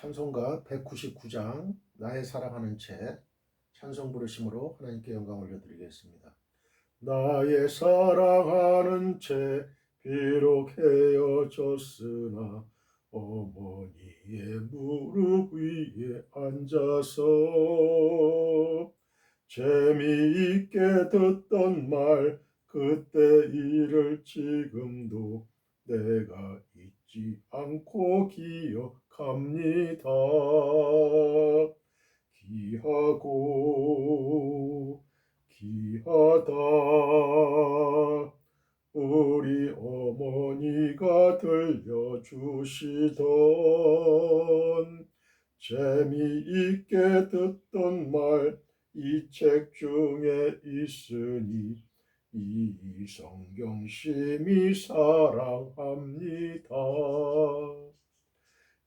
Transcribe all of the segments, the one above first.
찬송가 199장 나의 사랑하는 채 찬송 부르심으로 하나님께 영광 올려드리겠습니다. 나의 사랑하는 채 비록 헤어졌으나 어머니의 무릎 위에 앉아서 재미있게 듣던 말 그때 일을 지금도 내가 잊지 않고 기억합니다. 귀하고 귀하다 우리 어머니가 들려주시던 재미있게 듣던 말 이 책 중에 있으니 이 성경 심히 사랑합니다.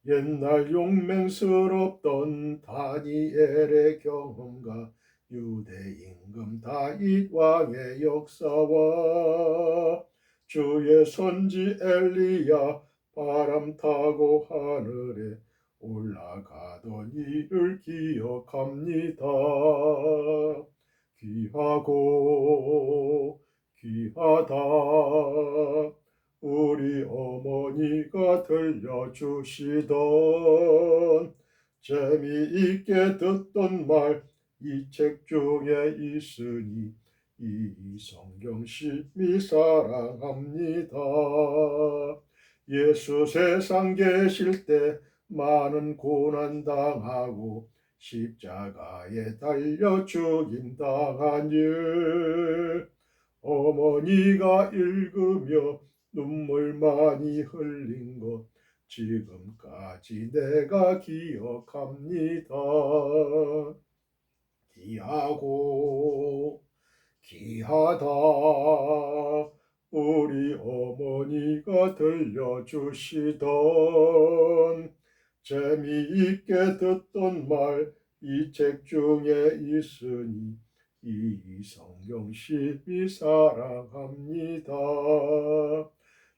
옛날 용맹스럽던 다니엘의 경험과 유대 임금 다윗 왕의 역사와 주의 선지 엘리야 바람 타고 하늘에 올라가던 일을 기억합니다. 귀하고 귀하다 우리 어머니가 들려주시던 재미있게 듣던 말 이 책 중에 있으니 이 성경 심히 사랑합니다. 예수 세상 계실 때 많은 고난 당하고 십자가에 달려 죽임 당한 일 어머니가 읽으며 눈물 많이 흘린 것 지금까지 내가 기억합니다. 귀하고 귀하다 우리 어머니가 들려주시던 재미있게 듣던 말 이 책 중에 있으니 이 성경 심히 사랑합니다.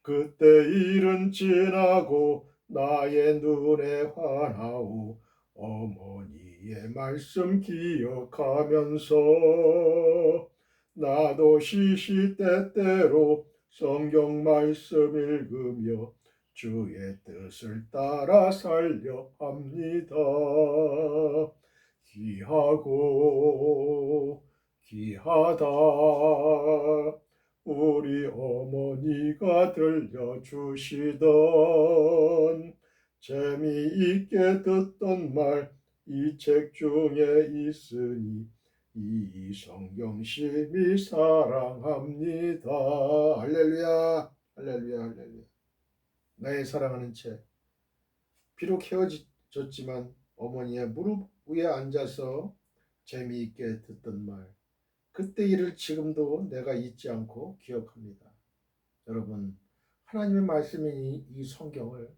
그때 일은 지나고 나의 눈에 환하오 어머니의 말씀 기억하면서 나도 시시때때로 성경 말씀 읽으며 주의 뜻을 따라 살려 합니다. 귀하고 귀하다 우리 어머니가 들려주시던 재미있게 듣던 말 이 책 중에 있으니 이 성경 심히 사랑합니다. 할렐루야 할렐루야 할렐루야. 나의 사랑하는 채 비록 헤어졌지만 어머니의 무릎 위에 앉아서 재미있게 듣던 말 그때 일을 지금도 내가 잊지 않고 기억합니다. 여러분 하나님의 말씀인 이 성경을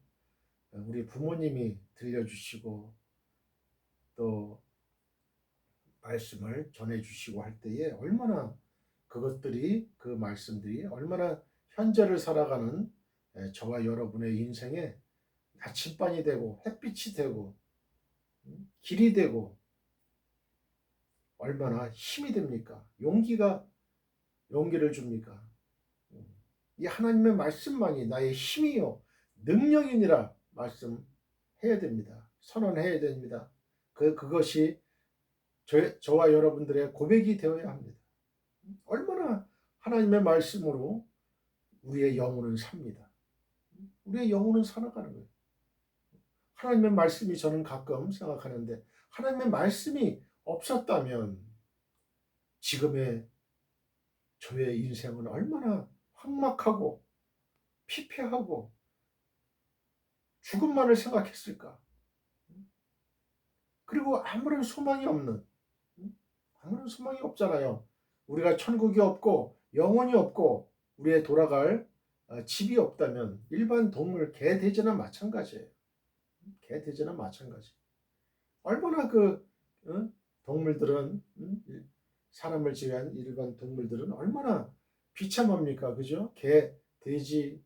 우리 부모님이 들려주시고 또 말씀을 전해주시고 할 때에 얼마나 그것들이 그 말씀들이 얼마나 현재를 살아가는 저와 여러분의 인생에 나침반이 되고 햇빛이 되고 길이 되고 얼마나 힘이 됩니까? 용기를 줍니까? 이 하나님의 말씀만이 나의 힘이요 능력이니라 말씀해야 됩니다. 선언해야 됩니다. 그것이 저와 여러분들의 고백이 되어야 합니다. 얼마나 하나님의 말씀으로 우리의 영혼은 삽니다. 우리의 영혼은 살아가는 거예요. 하나님의 말씀이 저는 가끔 생각하는데 하나님의 말씀이 없었다면 지금의 저의 인생은 얼마나 황막하고 피폐하고 죽음만을 생각했을까. 그리고 아무런 소망이 없잖아요. 우리가 천국이 없고 영혼이 없고 우리의 돌아갈 집이 없다면 일반 동물 개돼지나 마찬가지예요. 개돼지나 마찬가지. 얼마나 동물들은 사람을 제외한 일반 동물들은 얼마나 비참합니까? 그죠? 개, 돼지,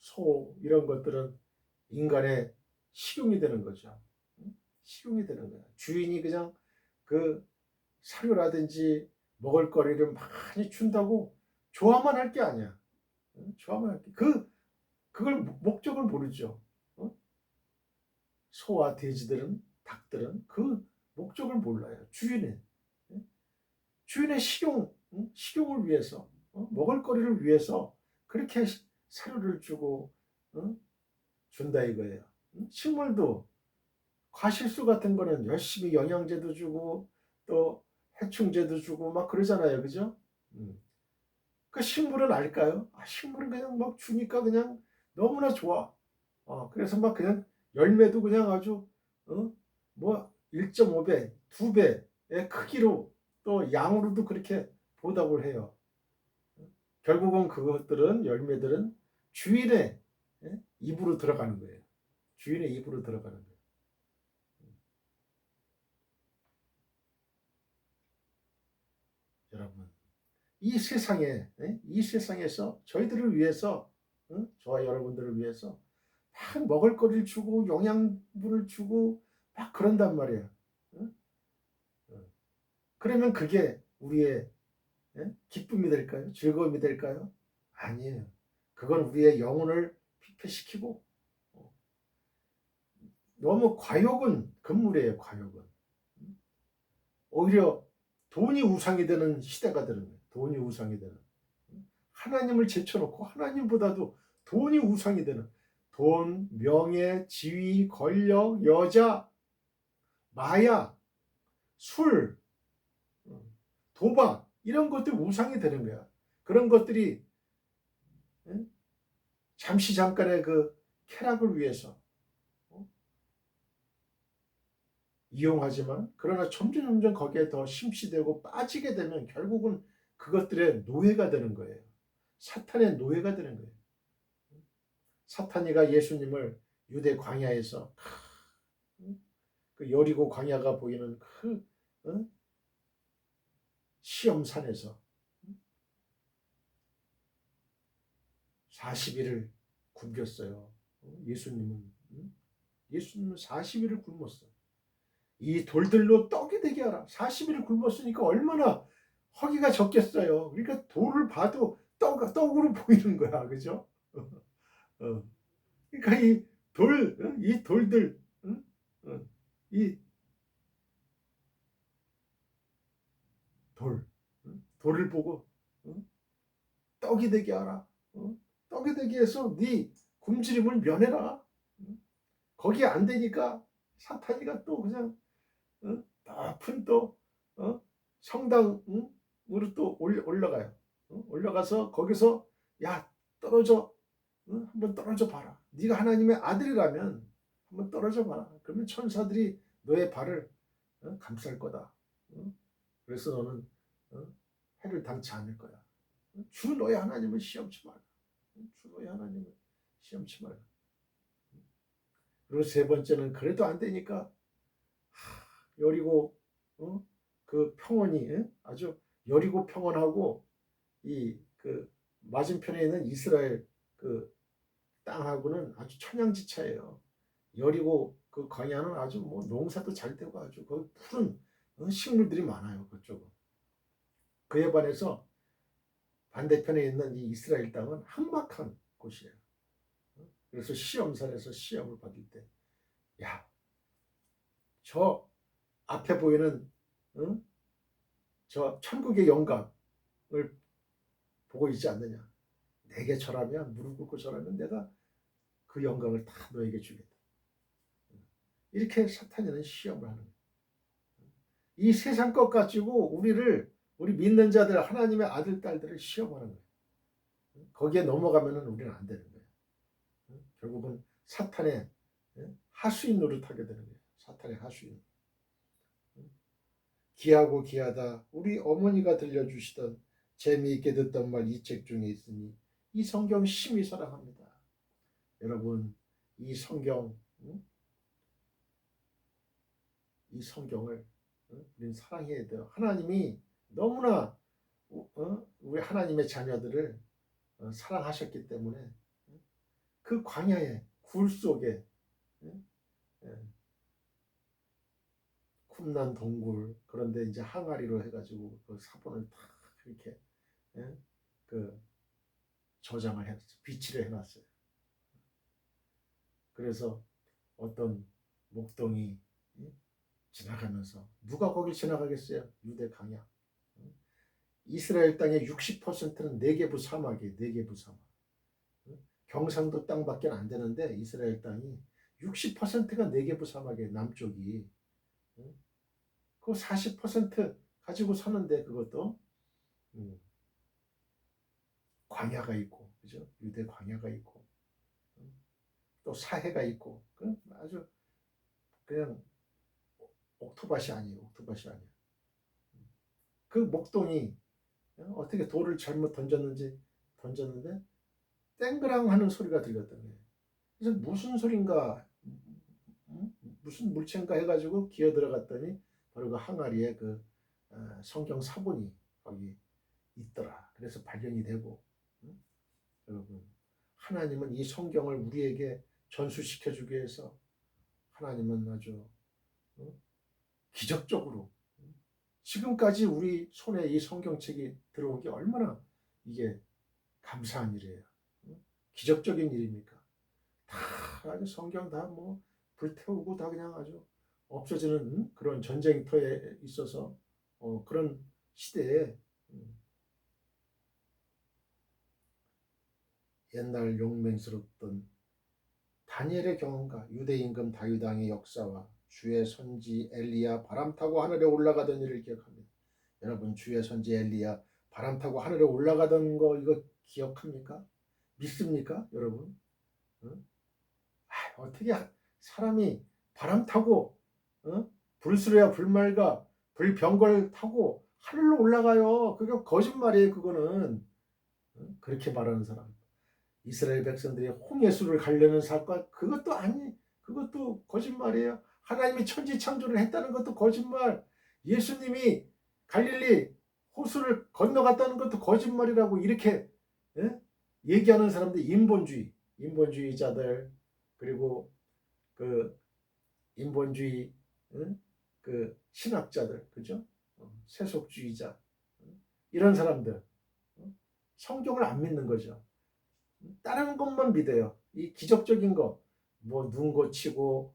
소 이런 것들은 인간의 식용이 되는 거죠. 식용이 되는 거야. 주인이 그냥 그 사료라든지 먹을거리를 많이 준다고 좋아만 할 게 아니야. 좋아만 할 게. 그걸 목적을 모르죠. 소와 돼지들은, 닭들은 그 목적을 몰라요. 주인의 식용을 위해서, 먹을거리를 위해서 그렇게 사료를 주고 준다 이거예요. 식물도 과실수 같은 거는 열심히 영양제도 주고 또 해충제도 주고 막 그러잖아요. 그죠? 그 식물은 알까요? 식물은 그냥 막 주니까 그냥 너무나 좋아. 그래서 막 그냥 열매도 그냥 아주 뭐 1.5배, 2배의 크기로 또 양으로도 그렇게 보답을 해요. 결국은 그것들은 열매들은 주인의 입으로 들어가는 거예요. 주인의 입으로 들어가는 거예요. 여러분, 이 세상에서 저희들을 위해서, 저와 여러분들을 위해서 막 먹을거리를 주고 영양분을 주고 막 그런단 말이에요. 그러면 그게 우리의 기쁨이 될까요? 즐거움이 될까요? 아니에요. 그건 우리의 영혼을 피폐시키고 너무 과욕은 금물이에요. 과욕은 오히려 돈이 우상이 되는 시대가 되는 거예요. 돈이 우상이 되는 하나님을 제쳐놓고 하나님보다도 돈이 우상이 되는 돈, 명예, 지위, 권력, 여자, 마약, 술, 도박 이런 것들 우상이 되는 거야. 그런 것들이 잠시 잠깐의 그 쾌락을 위해서 이용하지만 그러나 점점 거기에 더 심취되고 빠지게 되면 결국은 그것들의 노예가 되는 거예요. 사탄의 노예가 되는 거예요. 사탄이가 예수님을 유대 광야에서 그 여리고 광야가 보이는 그 시험산에서 40일을 굶겼어요. 예수님은 40일을 굶었어. 이 돌들로 떡이 되게 하라. 40일을 굶었으니까 얼마나 허기가 적겠어요. 그러니까 돌을 봐도 떡으로 보이는 거야. 그죠? 어. 그러니까 이 돌들, 이 돌을 보고 떡이 되게 하라. 떡이 되게 해서 네 굶주림을 면해라. 거기에 안 되니까 사탄이가 또 그냥 높은 또 성당으로 또 올라가요. 올라가서 거기서 야 떨어져. 한번 떨어져 봐라. 네가 하나님의 아들이라면 한번 떨어져 봐라. 그러면 천사들이 너의 발을 감쌀 거다. 그래서 너는 해를 당치 않을 거야. 주 너의 하나님을 시험치 말라. 주 너의 하나님을 시험치 말라. 그리고 세 번째는 그래도 안 되니까 여리고 그 평원이 아주 여리고 평원하고 이 그 맞은편에 있는 이스라엘 그 땅하고는 아주 천양지차예요. 여리고 그 광야는 아주 뭐 농사도 잘 되고 아주 그 푸른 식물들이 많아요. 그쪽은. 그에 반해서 반대편에 있는 이 이스라엘 땅은 한박한 곳이에요. 그래서 시험산에서 시험을 받을 때, 야, 저 앞에 보이는 저 천국의 영광을 보고 있지 않느냐? 내게 절하면 무릎 꿇고 절하면 내가 그 영광을 다 너에게 주겠다. 이렇게 사탄이는 시험을 하는 거예요. 이 세상 것 가지고 우리 믿는 자들 하나님의 아들 딸들을 시험하는 거예요. 거기에 넘어가면은 우리는 안 되는 거예요. 결국은 사탄의 하수인 노릇하게 되는 거예요. 사탄의 하수인. 귀하고 귀하다 우리 어머니가 들려주시던 재미있게 듣던 말 이 책 중에 있으니 이 성경 심히 사랑합니다. 여러분 이 성경을 우리는 사랑해야 돼요. 하나님이 너무나 우리 하나님의 자녀들을 사랑하셨기 때문에 그 광야의 굴 속에 예, 쿰난 동굴 그런데 이제 항아리로 해가지고 그 사본을 탁 이렇게 예, 그 저장을 해놨어요. 비치를 해놨어요. 그래서 어떤 목동이 예, 지나가면서 누가 거길 지나가겠어요? 유대 강약. 이스라엘 땅의 60%는 네게부 사막이에요. 네게부 사막. 경상도 땅밖에 안 되는데 이스라엘 땅이 60%가 네게부 사막이에요. 남쪽이. 그 40% 가지고 사는데 그것도 음, 광야가 있고 그죠? 유대 광야가 있고 또 사해가 있고 그 아주 그냥 옥토밭이 아니에요. 옥토밭이 아니에요. 그 목동이 어떻게 돌을 잘못 던졌는데 땡그랑 하는 소리가 들렸던 거예요. 그래서 무슨 소린가 무슨 물체인가 해가지고 기어 들어갔더니 바로 그 항아리에 그 성경 사본이 거기 있더라. 그래서 발견이 되고 여러분 하나님은 이 성경을 우리에게 전수시켜 주기 위해서 하나님은 아주 어, 기적적으로 지금까지 우리 손에 이 성경책이 들어온 게 얼마나 이게 감사한 일이에요. 기적적인 일입니까? 다 아주 성경 다 뭐 불태우고 다 그냥 아주 없어지는 그런 전쟁터에 있어서 그런 시대에 옛날 용맹스럽던 다니엘의 경험과 유대 임금 다윗 왕의 역사와 주의 선지 엘리야 바람 타고 하늘에 올라가던 일을 기억합니다. 여러분 주의 선지 엘리야 바람 타고 하늘에 올라가던 거 이거 기억합니까? 믿습니까, 여러분? 응? 어떻게 사람이 바람 타고 불수레야 불말과 불병걸 타고 하늘로 올라가요? 그게 거짓말이에요. 그거는 그렇게 말하는 사람. 이스라엘 백성들이 홍해수를 가려는 사건 그것도 아니 그것도 거짓말이에요. 하나님이 천지 창조를 했다는 것도 거짓말. 예수님이 갈릴리 호수를 건너갔다는 것도 거짓말이라고 이렇게 예? 얘기하는 사람들 인본주의자들 그리고 그 인본주의 그 신학자들 그죠? 세속주의자 이런 사람들 성경을 안 믿는 거죠. 다른 것만 믿어요. 이 기적적인 거, 뭐 눈 고치고,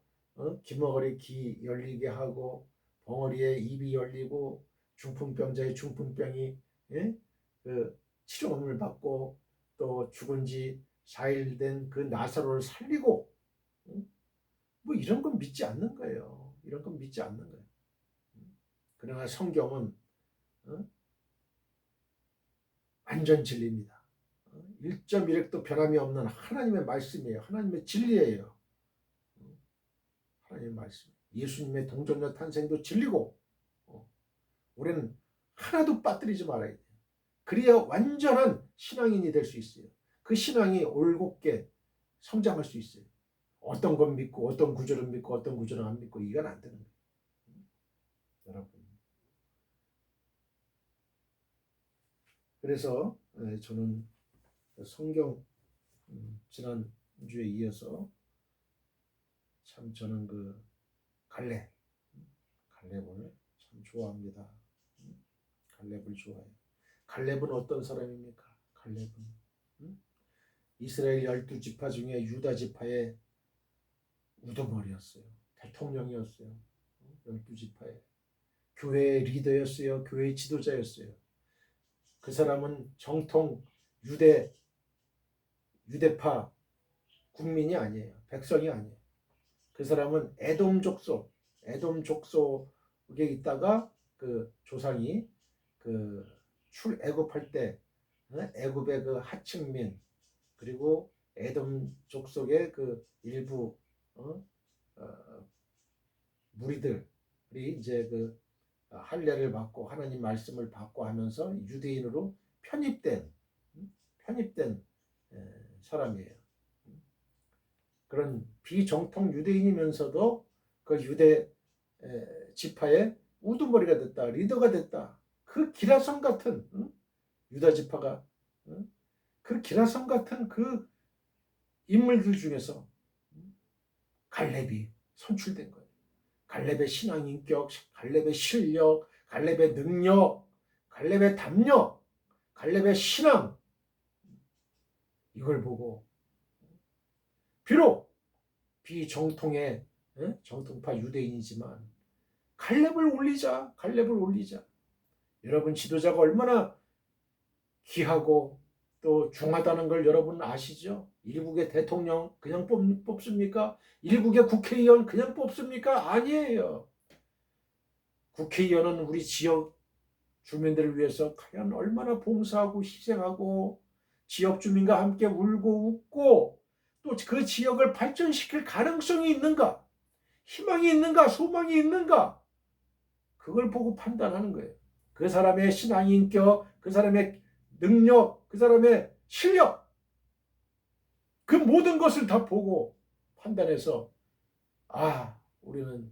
기머거리 귀 열리게 하고, 벙어리에 입이 열리고, 중풍병자의 중풍병이 예? 그 치료를 받고, 또 죽은 지 4일 된 그 나사로를 살리고, 뭐 이런 건 믿지 않는 거예요. 이런 건 믿지 않는 거예요. 그러나 성경은 어? 완전 진리입니다. 1.1획도 변함이 없는 하나님의 말씀이에요. 하나님의 진리예요. 하나님의 말씀. 예수님의 동정녀 탄생도 진리고 우리는 하나도 빠뜨리지 말아야 돼요. 그래야 완전한 신앙인이 될 수 있어요. 그 신앙이 올곧게 성장할 수 있어요. 어떤 건 믿고 어떤 구절은 믿고 어떤 구절은 안 믿고 이건 안 되는 거예요. 여러분. 그래서 저는 성경 지난주에 이어서 참 저는 그 갈렙을 참 좋아합니다. 갈렙을 좋아해요. 갈렙은 어떤 사람입니까? 갈렙은 이스라엘 12지파 중에 유다 지파의 우두머리였어요. 대통령이었어요. 12지파의 교회의 리더였어요. 교회의 지도자였어요. 그 사람은 정통 유대파 국민이 아니에요. 백성이 아니에요. 그 사람은 에돔 족속에 있다가 그 조상이 그 출애굽할 때 애굽의 그 하층민 그리고 에돔 족속의 그 일부 어? 어, 무리들이 이제 그 할례를 받고 하나님 말씀을 받고 하면서 유대인으로 편입된 사람이에요. 그런 비정통 유대인이면서도 그 유대 지파의 우두머리가 됐다, 리더가 됐다. 그 기라성 같은 유다 지파가 그 기라성 같은 그 인물들 중에서 갈렙이 선출된 거예요. 갈렙의 신앙 인격, 갈렙의 실력, 갈렙의 능력, 갈렙의 담력, 갈렙의 신앙, 이걸 보고 비록 비정통의 정통파 유대인이지만 갈렙을 올리자, 갈렙을 올리자. 여러분, 지도자가 얼마나 귀하고 또 중하다는 걸 여러분 아시죠? 일국의 대통령 그냥 뽑습니까? 일국의 국회의원 그냥 뽑습니까? 아니에요. 국회의원은 우리 지역 주민들을 위해서 과연 얼마나 봉사하고 희생하고 지역 주민과 함께 울고 웃고 또 그 지역을 발전시킬 가능성이 있는가? 희망이 있는가? 소망이 있는가? 그걸 보고 판단하는 거예요. 그 사람의 신앙 인격, 그 사람의 능력, 그 사람의 실력, 그 모든 것을 다 보고 판단해서 우리는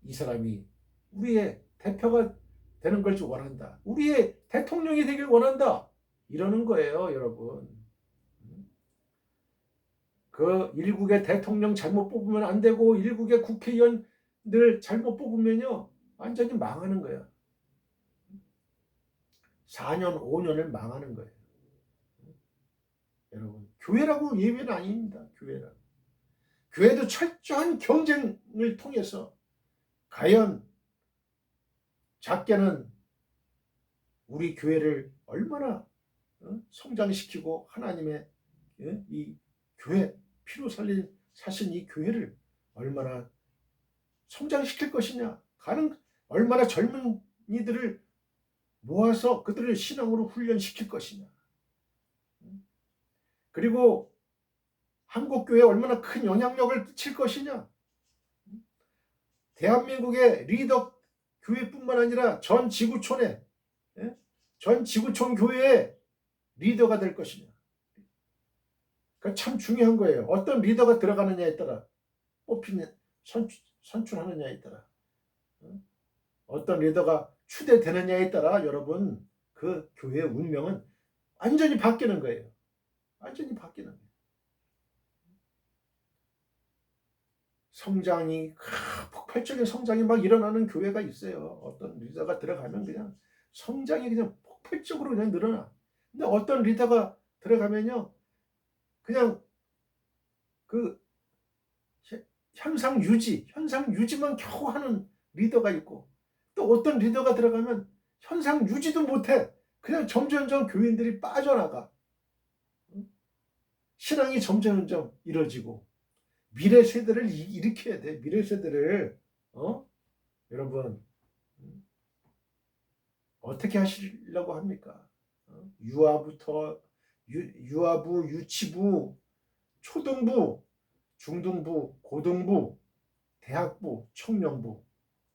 이 사람이 우리의 대표가 되는 걸 원한다. 우리의 대통령이 되길 원한다. 이러는 거예요, 여러분. 그 일국의 대통령 잘못 뽑으면 안 되고 일국의 국회의원들 잘못 뽑으면요 완전히 망하는 거야. 4년, 5년을 망하는 거예요. 여러분, 교회라고 예외는 아닙니다. 교회도 철저한 경쟁을 통해서 과연 작게는 우리 교회를 얼마나 성장시키고 하나님의 이 교회 피로 사신 이 교회를 얼마나 성장시킬 것이냐, 얼마나 젊은이들을 모아서 그들을 신앙으로 훈련시킬 것이냐, 그리고 한국교회에 얼마나 큰 영향력을 끼칠 것이냐, 대한민국의 리더 교회뿐만 아니라 전 지구촌 교회의 리더가 될 것이냐. 참 중요한 거예요. 어떤 리더가 들어가느냐에 따라 선출하느냐에 따라 어떤 리더가 추대되느냐에 따라 여러분 그 교회의 운명은 완전히 바뀌는 거예요. 완전히 바뀌는 거예요. 성장이 폭발적인 성장이 막 일어나는 교회가 있어요. 어떤 리더가 들어가면 그냥 성장이 그냥 폭발적으로 그냥 늘어나. 근데 어떤 리더가 들어가면요 그냥 그 현상 유지만 겨우 하는 리더가 있고, 또 어떤 리더가 들어가면 현상 유지도 못해. 그냥 점점점 교인들이 빠져나가. 신앙이 점점점 이뤄지고 미래 세대를 일으켜야 돼. 미래 세대를 여러분 어떻게 하시려고 합니까? 유아부터 유아부, 유치부, 초등부, 중등부, 고등부, 대학부, 청년부,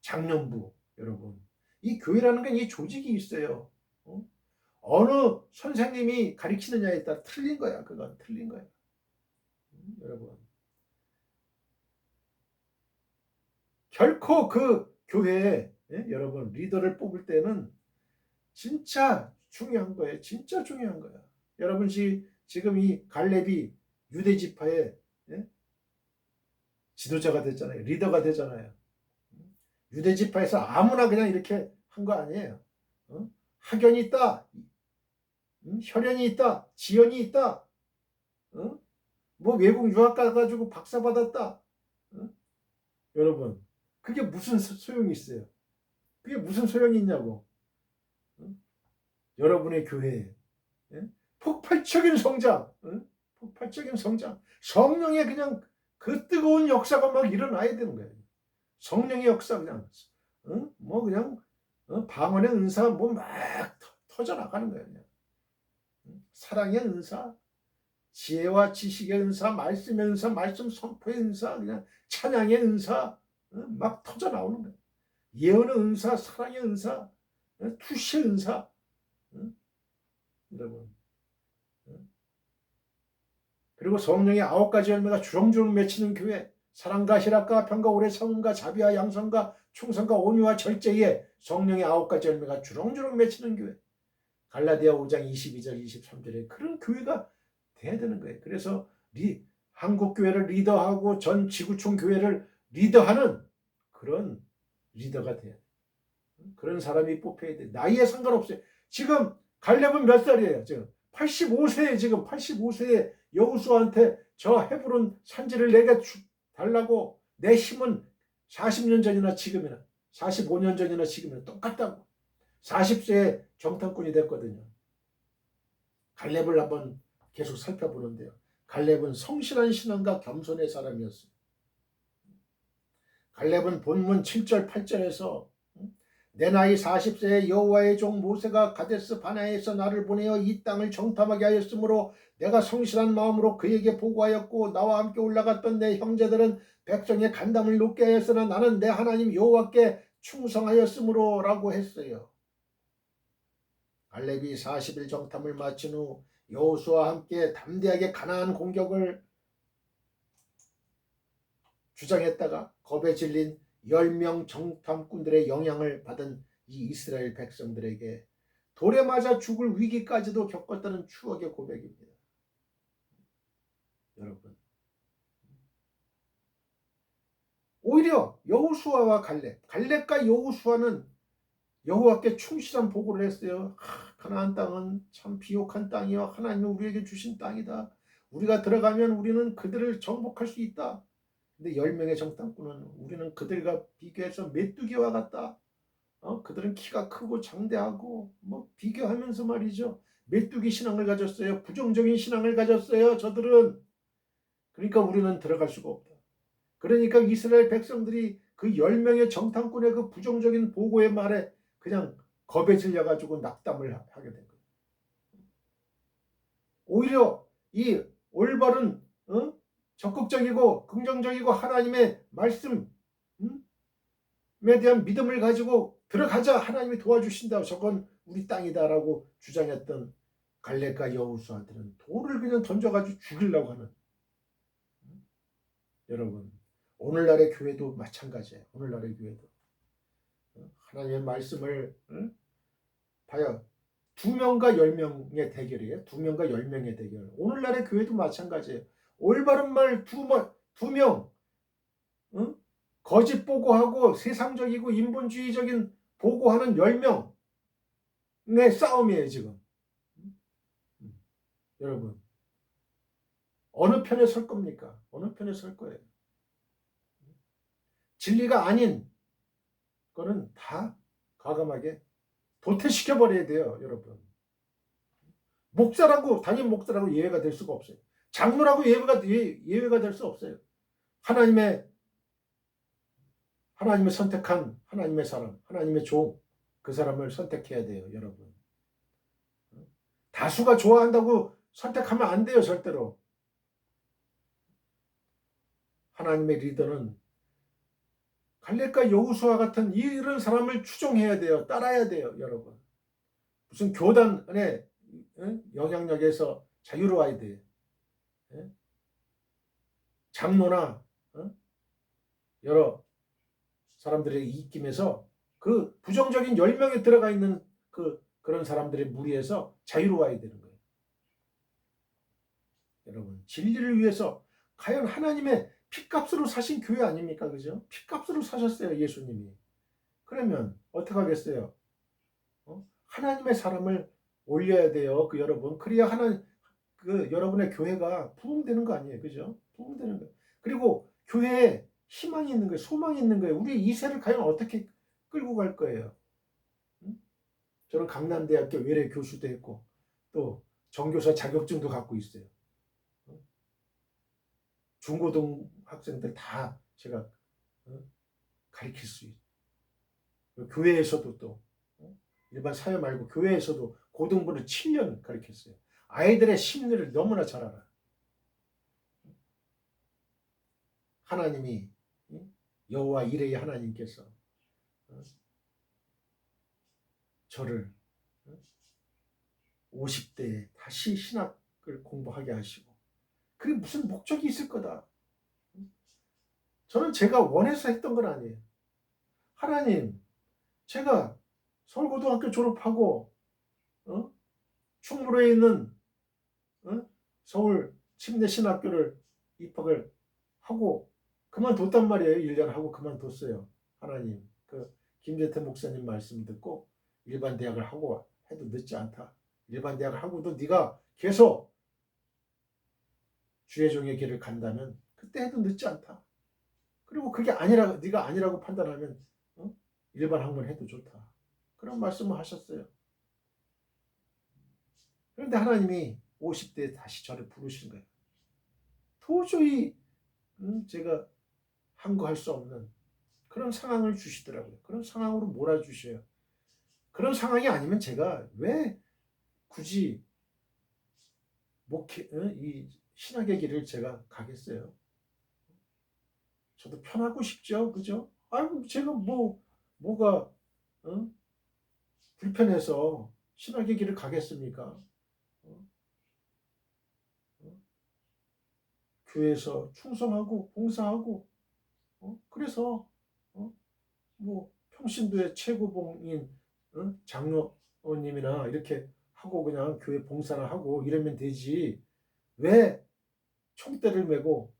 장년부. 여러분, 이 교회라는 게 이 조직이 있어요. 어느 선생님이 가르치느냐에 따라 틀린 거야. 그건 틀린 거야. 여러분, 결코 그 교회에 여러분 리더를 뽑을 때는 진짜 중요한 거예요. 진짜 중요한 거야. 여러분, 지금 이 갈렙이 유대 지파의 지도자가 됐잖아요. 리더가 되잖아요. 유대 지파에서 아무나 그냥 이렇게 한 거 아니에요. 학연이 있다, 혈연이 있다, 지연이 있다, 뭐 외국 유학 가가지고 박사 받았다. 여러분, 그게 무슨 소용이 있어요? 그게 무슨 소용이 있냐고. 여러분의 교회에 폭발적인 성장, 폭발적인 성장, 성령의 그냥 그 뜨거운 역사가 막 일어나야 되는 거예요. 성령의 역사 그냥 뭐 그냥 방언의 은사 뭐 막 터져 나가는 거예요. 그냥. 사랑의 은사, 지혜와 지식의 은사, 말씀의 은사, 말씀 선포의 은사, 그냥 찬양의 은사 막 터져 나오는 거예요. 예언의 은사, 사랑의 은사, 투시의 은사. 여러분, 그리고 성령의 9가지 열매가 주렁주렁 맺히는 교회, 사랑과 희락과 평과 오래 참음과 자비와 양선과 충성과 온유와 절제에 성령의 9가지 열매가 주렁주렁 맺히는 교회, 갈라디아 5장 22절 23절에 그런 교회가 돼야 되는 거예요. 그래서 한국 교회를 리더하고 전 지구촌 교회를 리더하는 그런 리더가 돼야 돼. 그런 사람이 뽑혀야 돼. 나이에 상관없어요. 지금 갈렙은 몇 살이에요? 지금 85세에 지금 85세에 여호수아한테 저 헤브론 산지를 내게 달라고 내 힘은 40년 전이나 지금이나 45년 전이나 지금이나 똑같다고. 40세에 정탐꾼이 됐거든요. 갈렙을 한번 계속 살펴보는데요. 갈렙은 성실한 신앙과 겸손의 사람이었어요. 갈렙은 본문 7절 8절에서 내 나이 40세에 여호와의 종 모세가 가데스 바네아에서 나를 보내어 이 땅을 정탐하게 하였으므로 내가 성실한 마음으로 그에게 보고하였고 나와 함께 올라갔던 내 형제들은 백성의 간담을 높게 하였으나 나는 내 하나님 여호와께 충성하였으므로 라고 했어요. 갈렙이 40일 정탐을 마친 후 여호수아와 함께 담대하게 가나안 공격을 주장했다가 겁에 질린 10명 정탐꾼들의 영향을 받은 이 이스라엘 백성들에게 돌에 맞아 죽을 위기까지도 겪었다는 추억의 고백입니다. 여러분, 오히려 여호수아와 갈렙과 여호수아는 여호와께 충실한 보고를 했어요. 가나안 땅은 참 비옥한 땅이요 하나님이 우리에게 주신 땅이다. 우리가 들어가면 우리는 그들을 정복할 수 있다. 근데 10명의 정탐꾼은 우리는 그들과 비교해서 메뚜기와 같다. 그들은 키가 크고 장대하고 비교하면서 말이죠. 메뚜기 신앙을 가졌어요. 부정적인 신앙을 가졌어요. 저들은. 그러니까 우리는 들어갈 수가 없다. 그러니까 이스라엘 백성들이 그 10명의 정탐꾼의 그 부정적인 보고의 말에 그냥 겁에 질려가지고 낙담을 하게 된 거예요. 오히려 이 올바른 적극적이고 긍정적이고 하나님의 말씀에 대한 믿음을 가지고 들어가자, 하나님이 도와주신다, 저건 우리 땅이다라고 주장했던 갈렙과 여호수아들은 돌을 그냥 던져가지고 죽이려고 하는. 여러분, 오늘날의 교회도 마찬가지예요. 오늘날의 교회도 하나님의 말씀을 봐요. 2명과 10명의 대결이에요. 2명과 10명의 대결. 오늘날의 교회도 마찬가지예요. 올바른 말 2명, 거짓 보고하고 세상적이고 인본주의적인 보고하는 10명의 싸움이에요 지금. 여러분, 어느 편에 설 겁니까? 어느 편에 설 거예요? 진리가 아닌 거는 다 과감하게 도태시켜버려야 돼요. 여러분, 목사라고, 담임 목사라고 예외가 될 수가 없어요. 장로라고 예외가 될 수 없어요. 하나님의 선택한 하나님의 사람, 하나님의 종, 그 사람을 선택해야 돼요. 여러분, 다수가 좋아한다고 선택하면 안 돼요. 절대로. 하나님의 리더는 갈렙과 여호수아 같은 이런 사람을 추종해야 돼요. 따라야 돼요. 여러분, 무슨 교단의 영향력에서 자유로워야 돼요. 장로나 여러 사람들의 입김에서 그 부정적인 10명에 들어가 있는 그런 사람들의 무리에서 자유로워야 되는 거예요. 여러분, 진리를 위해서 과연 하나님의 핏값으로 사신 교회 아닙니까? 그죠? 핏값으로 사셨어요, 예수님이. 그러면 어떻게 하겠어요? 하나님의 사람을 올려야 돼요. 여러분. 그래야 여러분의 교회가 부흥되는 거 아니에요. 그죠? 부흥되는 거예요. 그리고 교회에 희망이 있는 거예요. 소망이 있는 거예요. 우리 이 세를 과연 어떻게 끌고 갈 거예요? 저는 강남대학교 외래 교수도 했고 또 정교사 자격증도 갖고 있어요. 중고등 학생들 다 제가 가르칠 수 있어요. 교회에서도 또 일반 사회 말고 교회에서도 고등부를 7년 가르쳤어요. 아이들의 심리를 너무나 잘 알아요. 하나님이, 여호와 이레의 하나님께서 저를 50대에 다시 신학을 공부하게 하시고, 그게 무슨 목적이 있을 거다. 저는 제가 원해서 했던 건 아니에요. 하나님, 제가 서울고등학교 졸업하고 충무로에 있는 서울 침례신학교를 입학을 하고 그만뒀단 말이에요. 1년 하고 그만뒀어요. 하나님 그 김재태 목사님 말씀 듣고 일반 대학을 하고 해도 늦지 않다. 일반 대학을 하고도 네가 계속 주의 종의 길을 간다면 그때 해도 늦지 않다. 그리고 그게 아니라 네가 아니라고 판단하면 일반 학문 해도 좋다. 그런 말씀을 하셨어요. 그런데 하나님이 50대에 다시 저를 부르신 거예요. 도저히 제가 항거할 수 없는 그런 상황을 주시더라고요. 그런 상황으로 몰아주셔요. 그런 상황이 아니면 제가 왜 굳이 이 신학의 길을 제가 가겠어요. 저도 편하고 싶죠. 그죠? 아유, 제가 뭐가 불편해서 신학의 길을 가겠습니까? 어? 어? 교회에서 충성하고 봉사하고 그래서 어? 뭐 평신도의 최고봉인 장로님이나 이렇게 하고 그냥 교회 봉사나 하고 이러면 되지. 왜 총대를 메고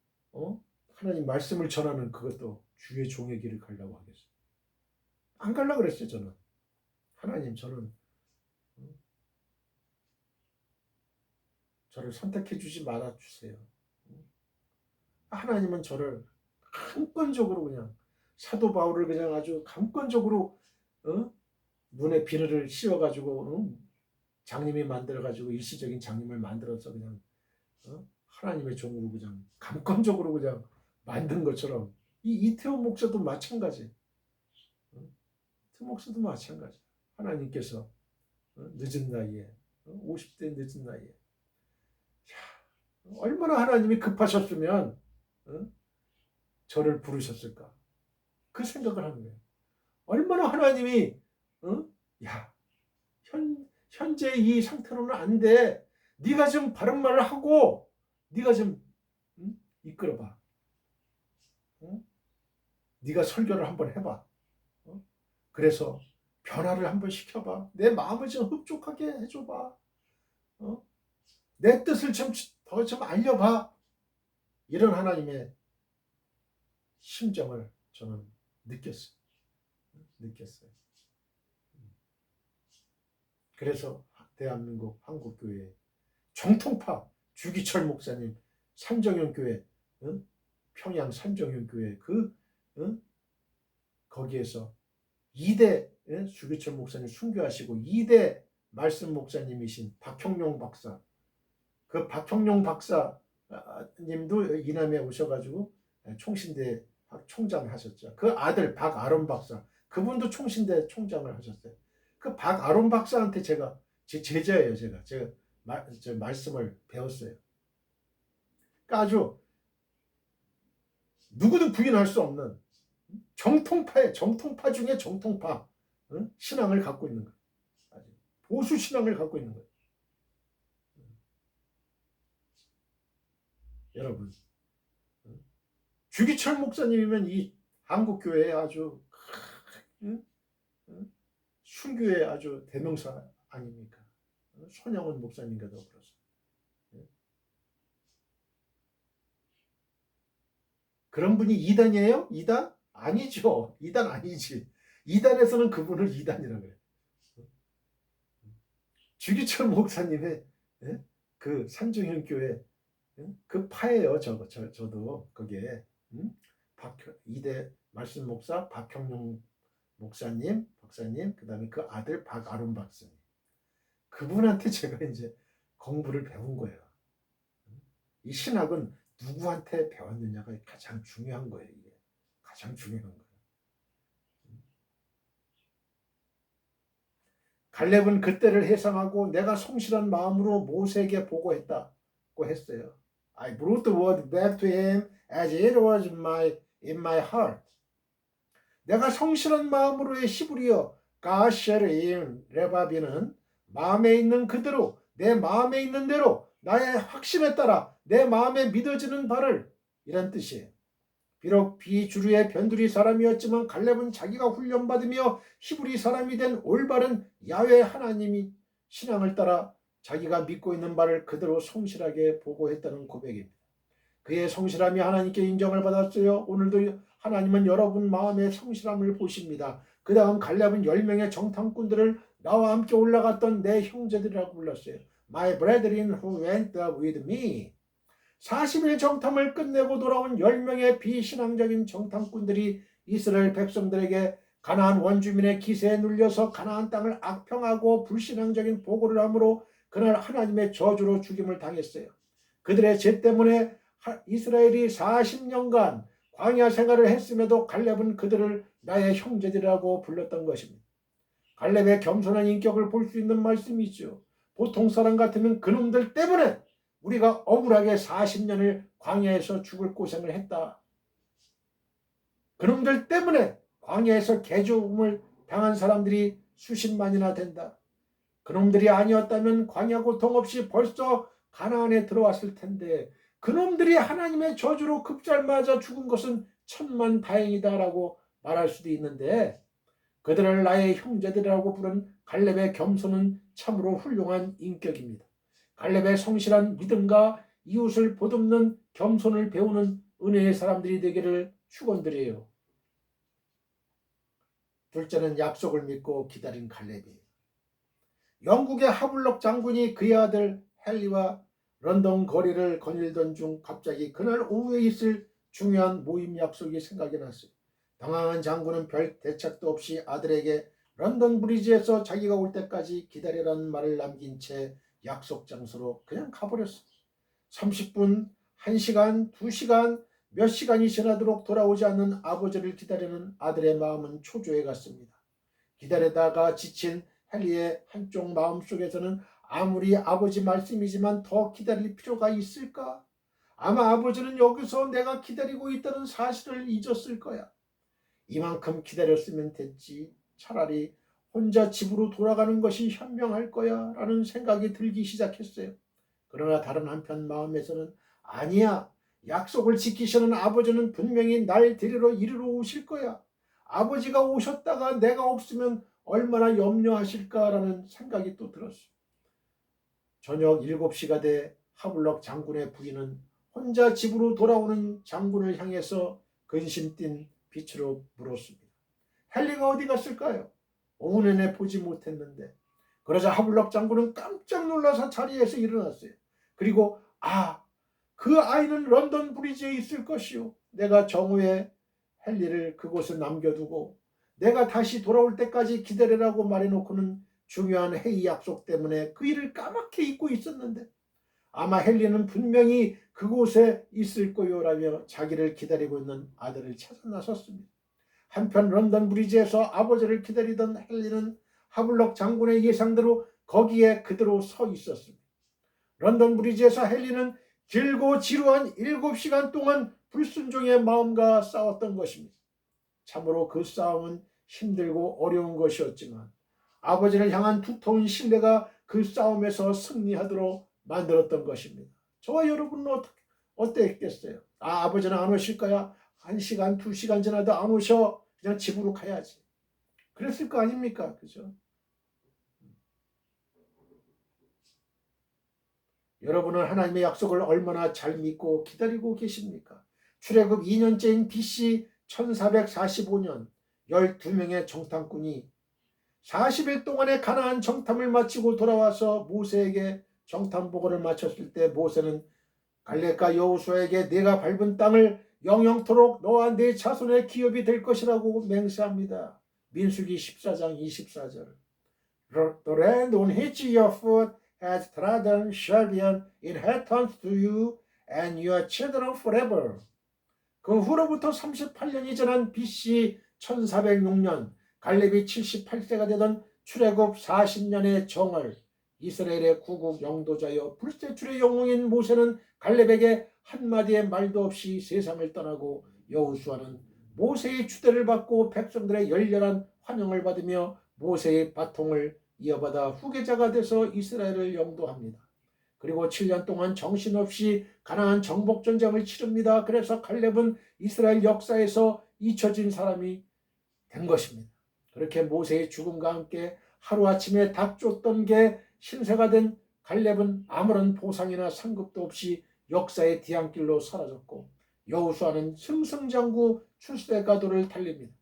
하나님 말씀을 전하는 그것도 주의 종의 길을 가려고 하겠어요. 안 가려고 그랬어요. 저는 하나님 저는 저를 선택해 주지 말아 주세요. 하나님은 저를 강권적으로 그냥 사도 바울을 그냥 아주 강권적으로 눈에 비늘을 씌워가지고 장님이 만들어가지고 일시적인 장님을 만들어서 그냥 하나님의 종으로 그냥 강권적으로 그냥 만든 것처럼 이 이태원 목사도 마찬가지. 이태원 목사도 마찬가지. 하나님께서 늦은 나이에 50대 늦은 나이에 얼마나 하나님이 급하셨으면 저를 부르셨을까? 그 생각을 하는 거예요. 얼마나 하나님이 야 현재 이 상태로는 안 돼. 네가 좀 바른 말을 하고 네가 좀 이끌어봐. 네가 설교를 한번 해봐. 그래서 변화를 한번 시켜봐. 내 마음을 좀 흡족하게 해줘봐. 내 뜻을 더 좀 알려봐. 이런 하나님의 심정을 저는 느꼈어요. 그래서 대한민국 한국교회 정통파 주기철 목사님 삼정연교회 평양 삼정연교회 거기에서 2대 주기철 목사님 순교하시고 2대 말씀 목사님이신 박형룡 박사 그 박형룡 박사님도 이남에 오셔가지고 총신대 총장 하셨죠. 그 아들 박아론 박사 그분도 총신대 총장을 하셨어요. 그 박아론 박사한테 제가 제 제자예요. 제가 말씀을 배웠어요. 그러니까 아주 누구도 부인할 수 없는 정통파 중에 정통파 신앙을 갖고 있는 거예요. 보수 신앙을 갖고 있는 거예요. 여러분 주기철 목사님이면 이 한국교회에 아주 순교의 아주 대명사 아닙니까? 손영원 목사님과 더불어서 그런 분이 이단이에요? 이단? 아니죠. 이단 아니지. 이단에서는 그분을 이단이라고 해요. 주기철 목사님의 그 산중현교회 그 파예요. 저도 거기에 2대 말씀 목사 박형룡 목사님, 박사님, 그 다음에 그 아들 박아론 박사님. 그분한테 제가 이제 공부를 배운 거예요. 이 신학은 누구한테 배웠느냐가 가장 중요한 거예요. 이게 가장 중요한 거예요. 갈렙은 그때를 해상하고 내가 성실한 마음으로 모세에게 보고했다고 했어요. I brought the word back to him as it was in my heart. 내가 성실한 마음으로의 히브리어 가쉐르임 레바비는 마음에 있는 그대로 내 마음에 있는 대로 나의 확신에 따라 내 마음에 믿어지는 바를 이란 뜻이에요. 비록 비주류의 변두리 사람이었지만 갈렙은 자기가 훈련받으며 히브리 사람이 된 올바른 야훼 하나님이 신앙을 따라 자기가 믿고 있는 바를 그대로 성실하게 보고했다는 고백입니다. 그의 성실함이 하나님께 인정을 받았어요. 오늘도 하나님은 여러분 마음의 성실함을 보십니다. 그 다음 갈렙은 10명의 정탐꾼들을 나와 함께 올라갔던 내 형제들이라고 불렀어요. My brethren who went with me. 40일 정탐을 끝내고 돌아온 10명의 비신앙적인 정탐꾼들이 이스라엘 백성들에게 가나안 원주민의 기세에 눌려서 가나안 땅을 악평하고 불신앙적인 보고를 하므로 그날 하나님의 저주로 죽임을 당했어요. 그들의 죄 때문에 이스라엘이 40년간 광야 생활을 했음에도 갈렙은 그들을 나의 형제들이라고 불렀던 것입니다. 갈렙의 겸손한 인격을 볼 수 있는 말씀이죠. 보통 사람 같으면 그놈들 때문에 우리가 억울하게 40년을 광야에서 죽을 고생을 했다. 그놈들 때문에 광야에서 개죽음을 당한 사람들이 수십만이나 된다. 그놈들이 아니었다면 광야 고통 없이 벌써 가나안에 들어왔을 텐데 그놈들이 하나님의 저주로 급잘맞아 죽은 것은 천만다행이다라고 말할 수도 있는데 그들을 나의 형제들이라고 부른 갈렙의 겸손은 참으로 훌륭한 인격입니다. 갈렙의 성실한 믿음과 이웃을 보듬는 겸손을 배우는 은혜의 사람들이 되기를 축원드려요. 둘째는 약속을 믿고 기다린 갈렙이에요. 영국의 하블록 장군이 그의 아들 헨리와 런던 거리를 거닐던 중 갑자기 그날 오후에 있을 중요한 모임 약속이 생각이 났어요. 당황한 장군은 별 대책도 없이 아들에게 런던 브리지에서 자기가 올 때까지 기다리라는 말을 남긴 채 약속 장소로 그냥 가버렸어요. 30분, 1시간, 2시간, 몇 시간이 지나도록 돌아오지 않는 아버지를 기다리는 아들의 마음은 초조해 갔습니다. 기다리다가 지친 헨리의 한쪽 마음속에서는 아무리 아버지 말씀이지만 더 기다릴 필요가 있을까? 아마 아버지는 여기서 내가 기다리고 있다는 사실을 잊었을 거야. 이만큼 기다렸으면 됐지. 차라리 혼자 집으로 돌아가는 것이 현명할 거야 라는 생각이 들기 시작했어요. 그러나 다른 한편 마음에서는 아니야. 약속을 지키시는 아버지는 분명히 날 데리러 이리로 오실 거야. 아버지가 오셨다가 내가 없으면 얼마나 염려하실까라는 생각이 또 들었어요. 저녁 7시가 돼 하블럭 장군의 부인은 혼자 집으로 돌아오는 장군을 향해서 근심 띤 빛으로 물었습니다. 헨리가 어디 갔을까요? 오후 내내 보지 못했는데. 그러자 하블럭 장군은 깜짝 놀라서 자리에서 일어났어요. 그리고 그 아이는 런던 브리지에 있을 것이요. 내가 정오에 헨리를 그곳에 남겨두고 내가 다시 돌아올 때까지 기다리라고 말해놓고는 중요한 회의 약속 때문에 그 일을 까맣게 잊고 있었는데 아마 헨리는 분명히 그곳에 있을 거요라며 자기를 기다리고 있는 아들을 찾아 나섰습니다. 한편 런던 브리지에서 아버지를 기다리던 헨리는 하블럭 장군의 예상대로 거기에 그대로 서 있었습니다. 런던 브리지에서 헨리는 길고 지루한 7시간 동안 불순종의 마음과 싸웠던 것입니다. 참으로 그 싸움은 힘들고 어려운 것이었지만 아버지를 향한 두터운 신뢰가 그 싸움에서 승리하도록 만들었던 것입니다. 저와 여러분은 어땠겠어요? 아버지는 안 오실 거야? 1시간, 2시간 지나도 안 오셔. 그냥 집으로 가야지. 그랬을 거 아닙니까? 그죠? 여러분은 하나님의 약속을 얼마나 잘 믿고 기다리고 계십니까? 출애굽 2년째인 BC 1445년 12명의 정탐꾼이 40일 동안의 가나안 정탐을 마치고 돌아와서 모세에게 정탐 보고를 마쳤을 때 모세는 갈렙과 여호수아에게 내가 밟은 땅을 영영토록 너와 네 자손의 기업이 될 것이라고 맹세합니다. 민수기 14장 24절. The land on which your foot has trodden shall be an inheritance to you and your children forever. 그 후로부터 38년이 지난 BC 1406년 갈렙이 78세가 되던 출애굽 40년의 정월 이스라엘의 구국 영도자여 불세출의 영웅인 모세는 갈렙에게 한마디의 말도 없이 세상을 떠나고 여호수아는 모세의 추대를 받고 백성들의 열렬한 환영을 받으며 모세의 바통을 이어받아 후계자가 돼서 이스라엘을 영도합니다. 그리고 7년 동안 정신없이 가나안 정복전쟁을 치릅니다. 그래서 갈렙은 이스라엘 역사에서 잊혀진 사람이 된 것입니다. 그렇게 모세의 죽음과 함께 하루아침에 닥 쫓던 게 신세가 된 갈렙은 아무런 보상이나 상급도 없이 역사의 뒤안길로 사라졌고 여호수아는 승승장구 출세 가도를 달립니다.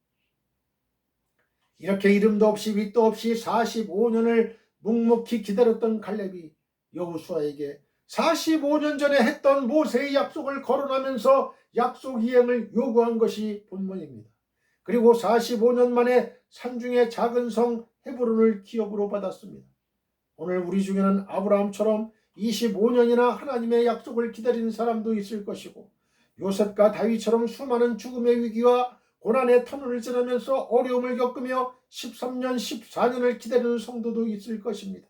이렇게 이름도 없이 윗도 없이 45년을 묵묵히 기다렸던 갈렙이 여호수아에게 45년 전에 했던 모세의 약속을 거론하면서 약속 이행을 요구한 것이 본문입니다. 그리고 45년 만에 산중의 작은 성 헤브론을 기업으로 받았습니다. 오늘 우리 중에는 아브라함처럼 25년이나 하나님의 약속을 기다리는 사람도 있을 것이고 요셉과 다윗처럼 수많은 죽음의 위기와 고난의 터널을 지나면서 어려움을 겪으며 13년, 14년을 기다리는 성도도 있을 것입니다.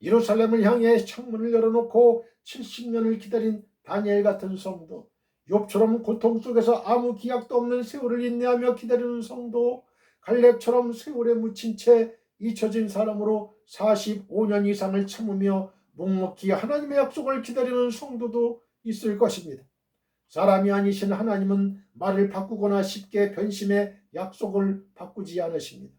예루살렘을 향해 창문을 열어놓고 70년을 기다린 다니엘 같은 성도, 욥처럼 고통 속에서 아무 기약도 없는 세월을 인내하며 기다리는 성도, 갈렙처럼 세월에 묻힌 채 잊혀진 사람으로 45년 이상을 참으며 묵묵히 하나님의 약속을 기다리는 성도도 있을 것입니다. 사람이 아니신 하나님은 말을 바꾸거나 쉽게 변심해 약속을 바꾸지 않으십니다.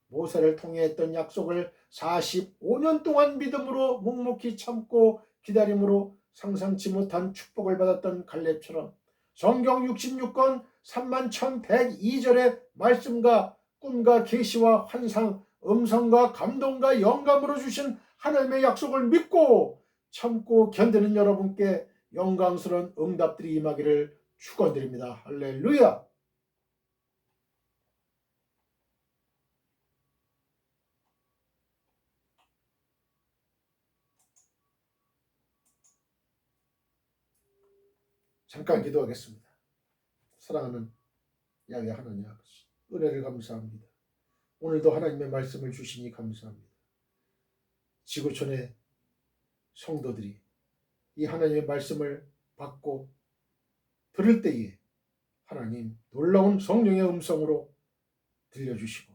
모세를 통해 했던 약속을 45년 동안 믿음으로 묵묵히 참고 기다림으로 상상치 못한 축복을 받았던 갈렙처럼 성경 66권 31,102절의 말씀과 꿈과 계시와 환상, 음성과 감동과 영감으로 주신 하나님의 약속을 믿고 참고 견디는 여러분께 영광스러운 응답들이 임하기를 축원드립니다. 할렐루야. 잠깐 기도하겠습니다. 사랑하는 야훼 하나님 아버지, 은혜를 감사합니다. 오늘도 하나님의 말씀을 주시니 감사합니다. 지구촌의 성도들이 이 하나님의 말씀을 받고 들을 때에 하나님 놀라운 성령의 음성으로 들려주시고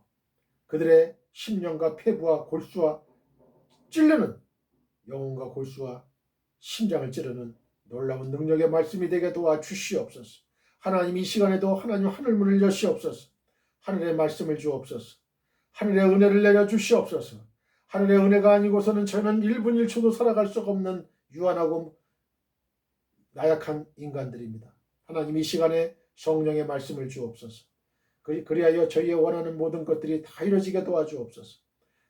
그들의 심령과 폐부와 골수와 찔르는 영혼과 골수와 심장을 찌르는 놀라운 능력의 말씀이 되게 도와주시옵소서. 하나님 이 시간에도 하나님 하늘문을 여시옵소서. 하늘의 말씀을 주옵소서. 하늘의 은혜를 내려주시옵소서. 하늘의 은혜가 아니고서는 저는 1분 1초도 살아갈 수가 없는 유한하고 나약한 인간들입니다. 하나님 이 시간에 성령의 말씀을 주옵소서. 그리하여 저희의 원하는 모든 것들이 다 이루어지게 도와주옵소서.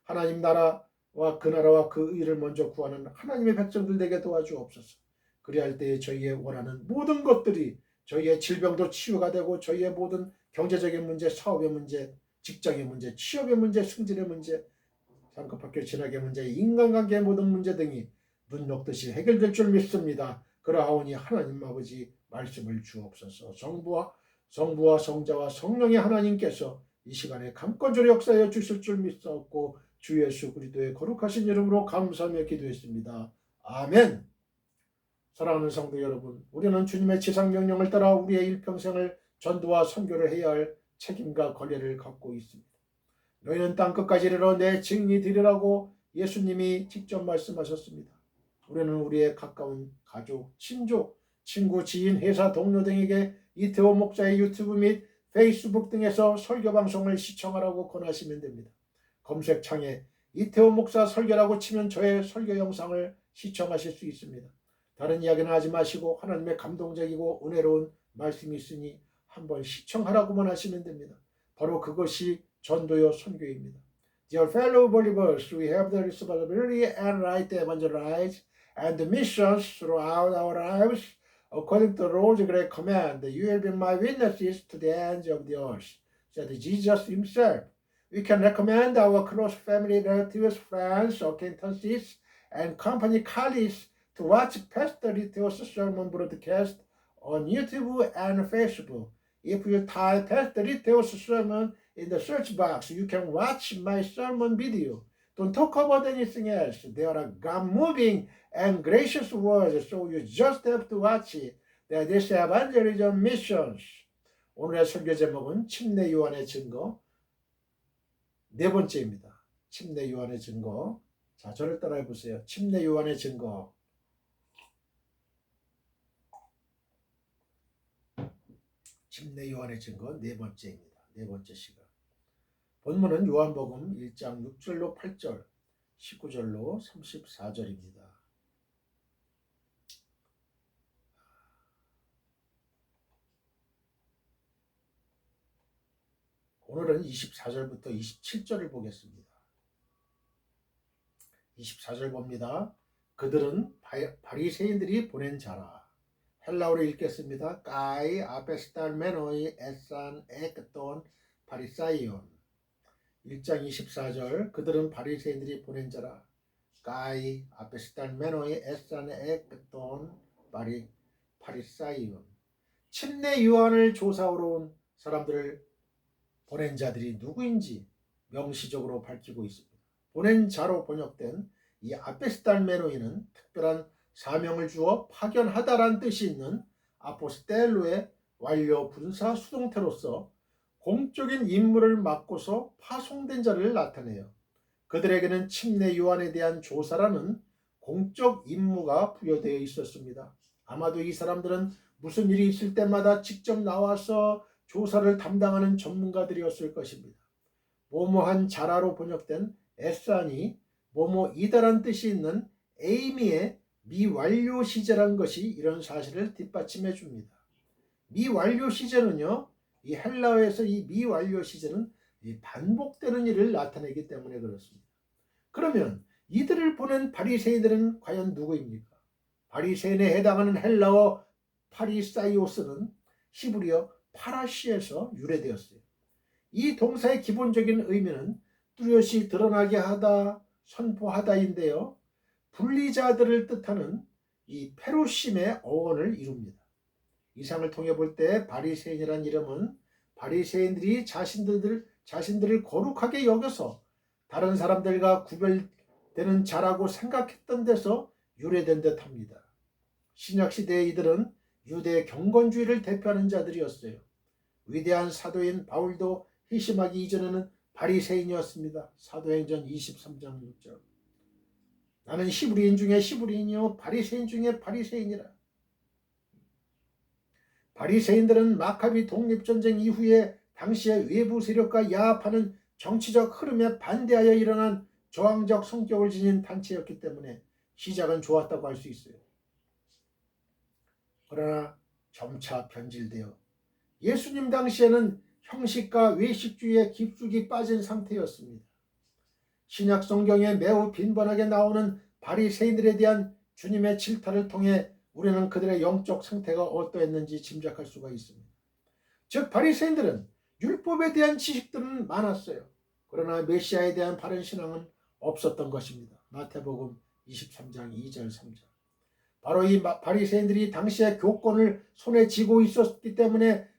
하나님 나라와 그 나라와 그 의를 먼저 구하는 하나님의 백성들 되게 도와주옵소서. 그리할 때에 저희의 원하는 모든 것들이 저희의 질병도 치유가 되고 저희의 모든 경제적인 문제, 사업의 문제, 직장의 문제, 취업의 문제, 승진의 문제, 상급학교 진학의 문제, 인간관계의 모든 문제 등이 눈 녹듯이 해결될 줄 믿습니다. 그러하오니 하나님 아버지 말씀을 주옵소서. 성부와 성자와 성령의 하나님께서 이 시간에 감건조로 역사하여 주실 줄 믿사옵고 주 예수 그리스도의 거룩하신 이름으로 감사하며 기도했습니다. 아멘. 사랑하는 성도 여러분, 우리는 주님의 지상명령을 따라 우리의 일평생을 전도와 선교를 해야 할 책임과 권리를 갖고 있습니다. 너희는 땅끝까지 이르러 내 증인이 되리라고 예수님이 직접 말씀하셨습니다. 우리는 우리의 가까운 가족, 친족, 친구, 지인, 회사 동료 등에게 이태호 목사의 유튜브 및 페이스북 등에서 설교 방송을 시청하라고 권하시면 됩니다. 검색창에 이태호 목사 설교라고 치면 저의 설교 영상을 시청하실 수 있습니다. 다른 이야기는 하지 마시고 하나님의 감동적이고 은혜로운 말씀이 있으니 한번 시청하라고만 하시면 됩니다. 바로 그것이 전도요 선교입니다. Dear fellow believers, we have the responsibility and right to evangelize and the missions throughout our lives according to the Lord's great command. You will be my witnesses to the ends of the earth, said Jesus himself. We can recommend our close family, relatives, friends, acquaintances, and company colleagues to watch Pastor Riteo's sermon broadcast on YouTube and Facebook. If you type Pastor Riteo's sermon in the search box, you can watch my sermon video. Don't talk about anything else. There are God-moving and gracious words, so you just have to watch it. That is evangelism missions. 오늘의 설교 제목은 침례 요한의 증거 네 번째입니다. 침례 요한의 증거. 자, 저를 따라해 보세요. 침례 요한의 증거. 침례 요한의 증거 네 번째입니다. 네 번째 시간. 본문은 요한복음 1장 6절로 8절, 19절로 34절입니다. 오늘은 24절부터 27절을 보겠습니다. 24절 봅니다. 그들은 바리새인들이 보낸 자라. 헬라어로 읽겠습니다. 까이 아페스탈메노이 에산 에크톤 바리사이온. 1장 24절 그들은 바리새인들이 보낸 자라. 까이 아페스탈메노이 에산 에크톤 바리사이온. 침례 요한을 조사하러 온 사람들을 보낸 자들이 누구인지 명시적으로 밝히고 있습니다. 보낸 자로 번역된 이 아페스탈메노이는 특별한 사명을 주어 파견하다라는 뜻이 있는 아포스텔로의 완료 분사 수동태로서 공적인 임무를 맡고서 파송된 자를 나타내요. 그들에게는 침례 요한에 대한 조사라는 공적 임무가 부여되어 있었습니다. 아마도 이 사람들은 무슨 일이 있을 때마다 직접 나와서 조사를 담당하는 전문가들이었을 것입니다. 뭐뭐한 자라로 번역된 에산이 뭐뭐이다란 뜻이 있는 에이미의 미완료 시제란 것이 이런 사실을 뒷받침해 줍니다. 미완료 시제는요, 이 헬라어에서 이 미완료 시제는 이 반복되는 일을 나타내기 때문에 그렇습니다. 그러면 이들을 보낸 바리새인들은 과연 누구입니까? 바리새인에 해당하는 헬라어 파리사이오스는 히브리어 파라시에서 유래되었어요. 이 동사의 기본적인 의미는 뚜렷이 드러나게 하다, 선포하다인데요. 분리자들을 뜻하는 이 페루심의 어원을 이룹니다. 이상을 통해 볼 때 바리새인이란 이름은 바리새인들이 자신들을 거룩하게 여겨서 다른 사람들과 구별되는 자라고 생각했던 데서 유래된 듯합니다. 신약시대의 이들은 유대 경건주의를 대표하는 자들이었어요. 위대한 사도인 바울도 회심하기 이전에는 바리새인이었습니다. 사도행전 23장 6절. 나는 히브리인 중에 히브리인이요 바리새인 중에 바리새인이라. 바리새인들은 마카비 독립전쟁 이후에 당시의 외부 세력과 야합하는 정치적 흐름에 반대하여 일어난 저항적 성격을 지닌 단체였기 때문에 시작은 좋았다고 할 수 있어요. 그러나 점차 변질되어 예수님 당시에는 형식과 외식주의에 깊숙이 빠진 상태였습니다. 신약 성경에 매우 빈번하게 나오는 바리새인들에 대한 주님의 질타를 통해 우리는 그들의 영적 상태가 어떠했는지 짐작할 수가 있습니다. 즉 바리새인들은 율법에 대한 지식들은 많았어요. 그러나 메시아에 대한 바른 신앙은 없었던 것입니다. 마태복음 23장 2절 3절. 바로 이 바리새인들이 당시의 교권을 손에 쥐고 있었기 때문에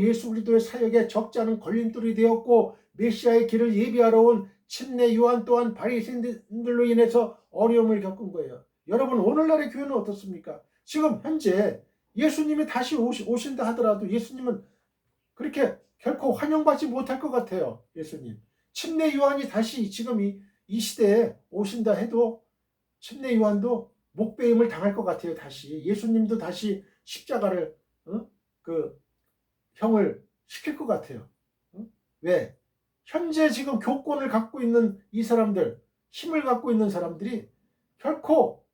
예수 그리스도의 사역에 적지 않은 걸림돌이 되었고 메시아의 길을 예비하러 온 침례 요한 또한 바리새인들로 인해서 어려움을 겪은 거예요. 여러분 오늘날의 교회는 어떻습니까? 지금 현재 예수님이 다시 오신다 하더라도 예수님은 그렇게 결코 환영받지 못할 것 같아요. 예수님. 침례 요한이 다시 지금 이 시대에 오신다 해도 침례 요한도 목배임을 당할 것 같아요. 다시 예수님도 다시 십자가를 그 형을 시킬 것 같아요. 왜? 현재 지금 교권을 갖고 있는 이 사람들, 힘을 갖고 있는 사람들이 결코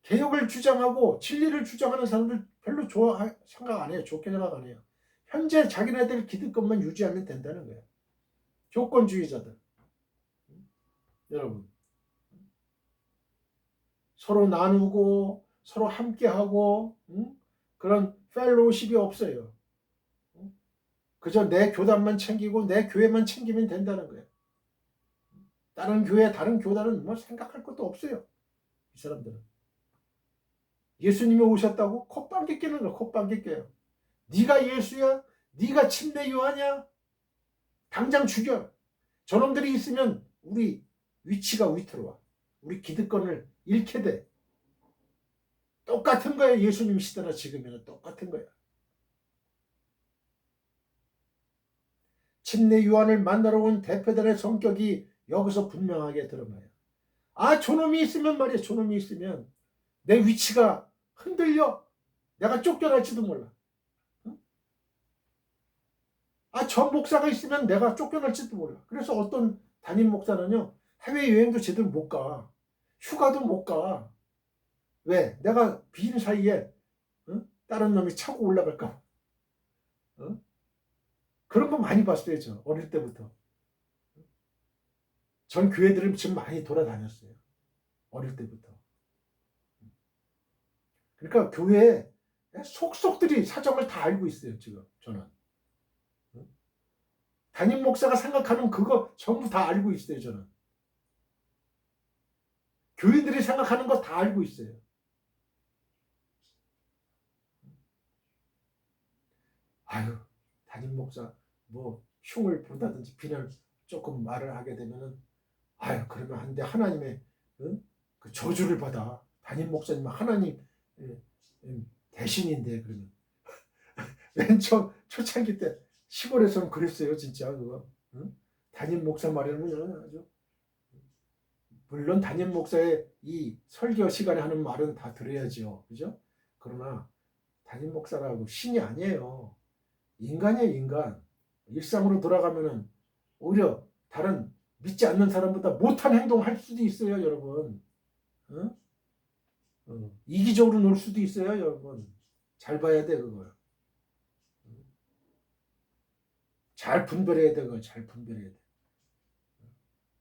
개혁을 주장하고 진리를 주장하는 사람들 별로 생각 안 해요. 좋게 생각 안 해요. 현재 자기네들 기득권만 유지하면 된다는 거예요. 교권주의자들. 여러분. 서로 나누고 서로 함께하고 그런 펠로우십이 없어요. 그저 내 교단만 챙기고 내 교회만 챙기면 된다는 거예요. 다른 교회, 다른 교단은 뭐 생각할 것도 없어요. 이 사람들은. 예수님이 오셨다고 콧방귀 뀌는 거야. 콧방귀 뀌어요. 네가 예수야? 네가 침례 요한이야? 당장 죽여. 저놈들이 있으면 우리 위치가 위태로워. 우리 기득권을 잃게 돼. 똑같은 거예요. 예수님 시대나 지금이나 똑같은 거야. 침례 요한을 만나러 온 대표단의 성격이 여기서 분명하게 드러나요. 저놈이 있으면 말이야. 저놈이 있으면 내 위치가 흔들려. 내가 쫓겨날지도 몰라. 저 목사가 있으면 내가 쫓겨날지도 몰라. 그래서 어떤 담임 목사는요. 해외여행도 제대로 못 가. 휴가도 못 가. 왜? 내가 빈 사이에 다른 놈이 차고 올라갈까? 그런 거 많이 봤어요. 저 어릴 때부터. 전 교회들을 지금 많이 돌아다녔어요. 어릴 때부터. 그러니까 교회에 속속들이 사정을 다 알고 있어요. 지금 저는. 담임 목사가 생각하는 그거 전부 다 알고 있어요. 저는. 교인들이 생각하는 거 다 알고 있어요. 아유, 담임 목사 뭐 흉을 본다든지 비난을 조금 말을 하게 되면은 아유, 그러면 안 돼. 하나님의 그 저주를 받아. 담임 목사님은 하나님 대신인데 그러면 맨 처음 초창기 때 시골에서는 그랬어요. 진짜 그거. 응? 담임 목사 말에는 아주 물론 담임 목사의 이 설교 시간에 하는 말은 다 들어야죠. 그죠? 그러나 담임 목사라고 신이 아니에요. 인간이에요, 인간. 일상으로 돌아가면은 오히려 다른 믿지 않는 사람보다 못한 행동을 할 수도 있어요, 여러분. 어? 이기적으로 놀 수도 있어요, 여러분. 잘 봐야 돼, 그걸. 잘 분별해야 돼, 그걸. 잘 분별해야 돼.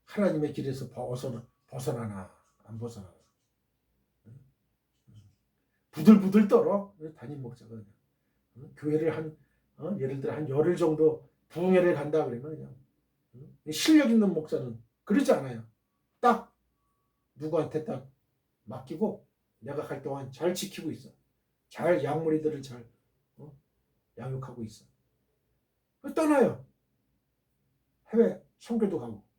하나님의 길에서 벗어나나, 안 벗어나나. 부들부들 떨어, 담임 목사가. 교회를 예를 들어 한 열흘 정도 부흥회를 간다 그러면 그냥 실력 있는 목사는 그러지 않아요. 딱 누구한테 딱 맡기고 내가 갈 동안 잘 지키고 있어. 잘 양무리들을 잘 양육하고 있어. 떠나요. 해외 선교도 가고.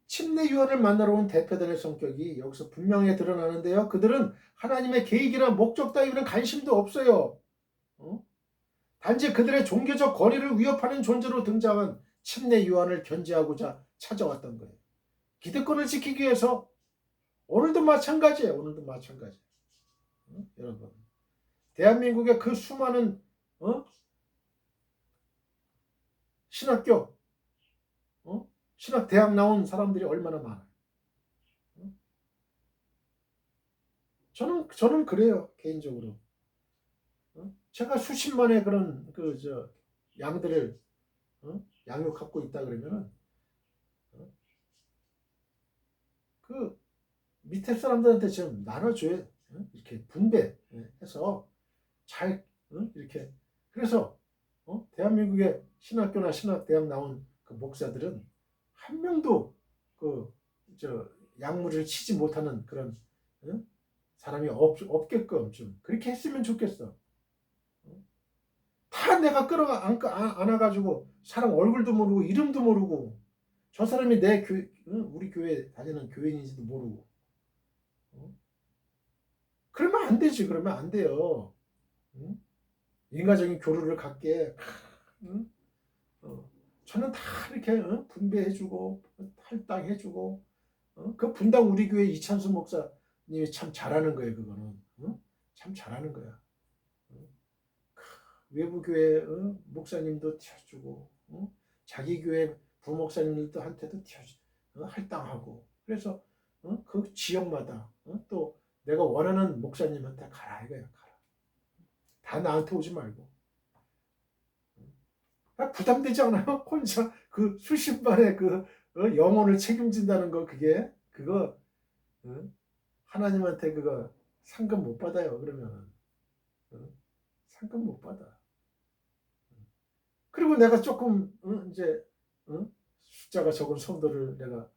침례 요한을 만나러 온 대표들의 성격이 여기서 분명히 드러나는데요. 그들은 하나님의 계획이나 목적 따위는 관심도 없어요. 단지 그들의 종교적 거리를 위협하는 존재로 등장한 침례 요한을 견제하고자 찾아왔던 거예요. 기득권을 지키기 위해서 오늘도 마찬가지예요. 오늘도 마찬가지. 여러분, 대한민국의 그 수많은 신학교, 신학대학 나온 사람들이 얼마나 많아요. 저는 그래요, 개인적으로. 제가 수십만의 그런 양들을 양육하고 있다 그러면은 그 밑에 사람들한테 좀 나눠줘야 이렇게 분배해서 잘 이렇게. 그래서 대한민국의 신학교나 신학대학 나온 그 목사들은 한 명도 약물을 치지 못하는 그런 사람이 없게끔 좀 그렇게 했으면 좋겠어. 다 내가 안아가지고 사람 얼굴도 모르고 이름도 모르고 저 사람이 우리 교회 다니는 교인인지도 모르고. 그러면 안 되지. 그러면 안 돼요. 인간적인 교류를 갖게. 저는 다 이렇게 분배해주고 할당해주고. 그 분당 우리 교회 이찬수 목사님이 참 잘하는 거예요. 그거는 참 잘하는 거야. 외부 교회 목사님도 튀어주고 자기 교회 부목사님들도 한테도 할당하고. 그래서 그 지역마다 또 내가 원하는 목사님한테 가라 이거야. 가라. 다 나한테 오지 말고. 부담되지 않아요? 혼자 그 수십만의 그 영혼을 책임진다는 거. 그거 하나님한테 그거 상금 못 받아요. 그러면 상금 못 받아. 그리고 내가 조금 이제 숫자가 적은 성도를 내가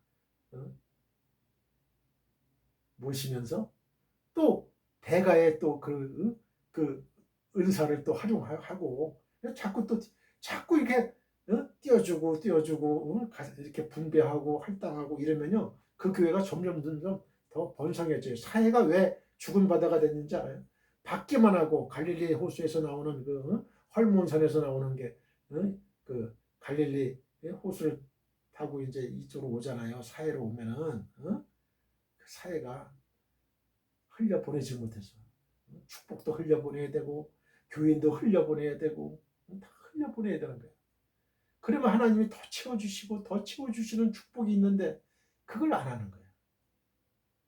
모시면서 또 대가에 또 그 은사를 또 활용하고 자꾸 이렇게 띄워주고 이렇게 분배하고 할당하고 이러면요 그 교회가 점점 더 번성해져요. 사회가 왜 죽은 바다가 됐는지 알아요? 받기만 하고 갈릴리 호수에서 나오는 헐몬산에서 나오는 게 그 갈릴리 호수를 타고 이제 이쪽으로 오잖아요. 사회로 오면은 그 사회가 흘려보내지 못해서 축복도 흘려보내야 되고 교인도 흘려보내야 되고 다 흘려보내야 되는 거예요. 그러면 하나님이 더 채워주시고 더 채워주시는 축복이 있는데 그걸 안 하는 거예요.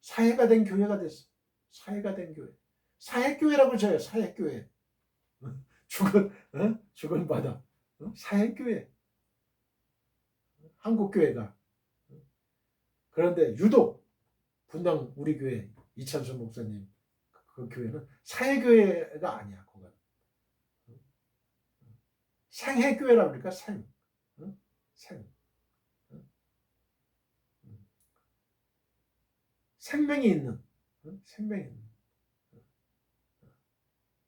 사회가 된 교회가 됐어. 사회가 된 교회. 사회교회라고 쳐요. 사회교회. 죽은 바다. 사회교회. 한국교회가. 그런데 유독 분당 우리 교회 이찬수 목사님 그 교회는 사회교회가 아니야. 그건. 생회교회라고 그러니까 생. 생. 생명이 있는. 생명이 있는.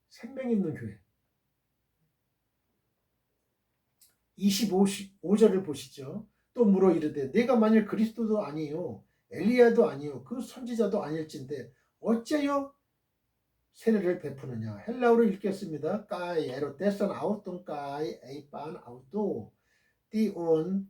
생명 있는 교회. 25절을 보시죠. 또 물어 이르되 내가 만일 그리스도도 아니요 엘리야도 아니요 그 선지자도 아닐진데 어째요 세례를 베푸느냐. 헬라어로 읽겠습니다. 까이 에로테선 아우톤 까이 에이판 아우토 띠온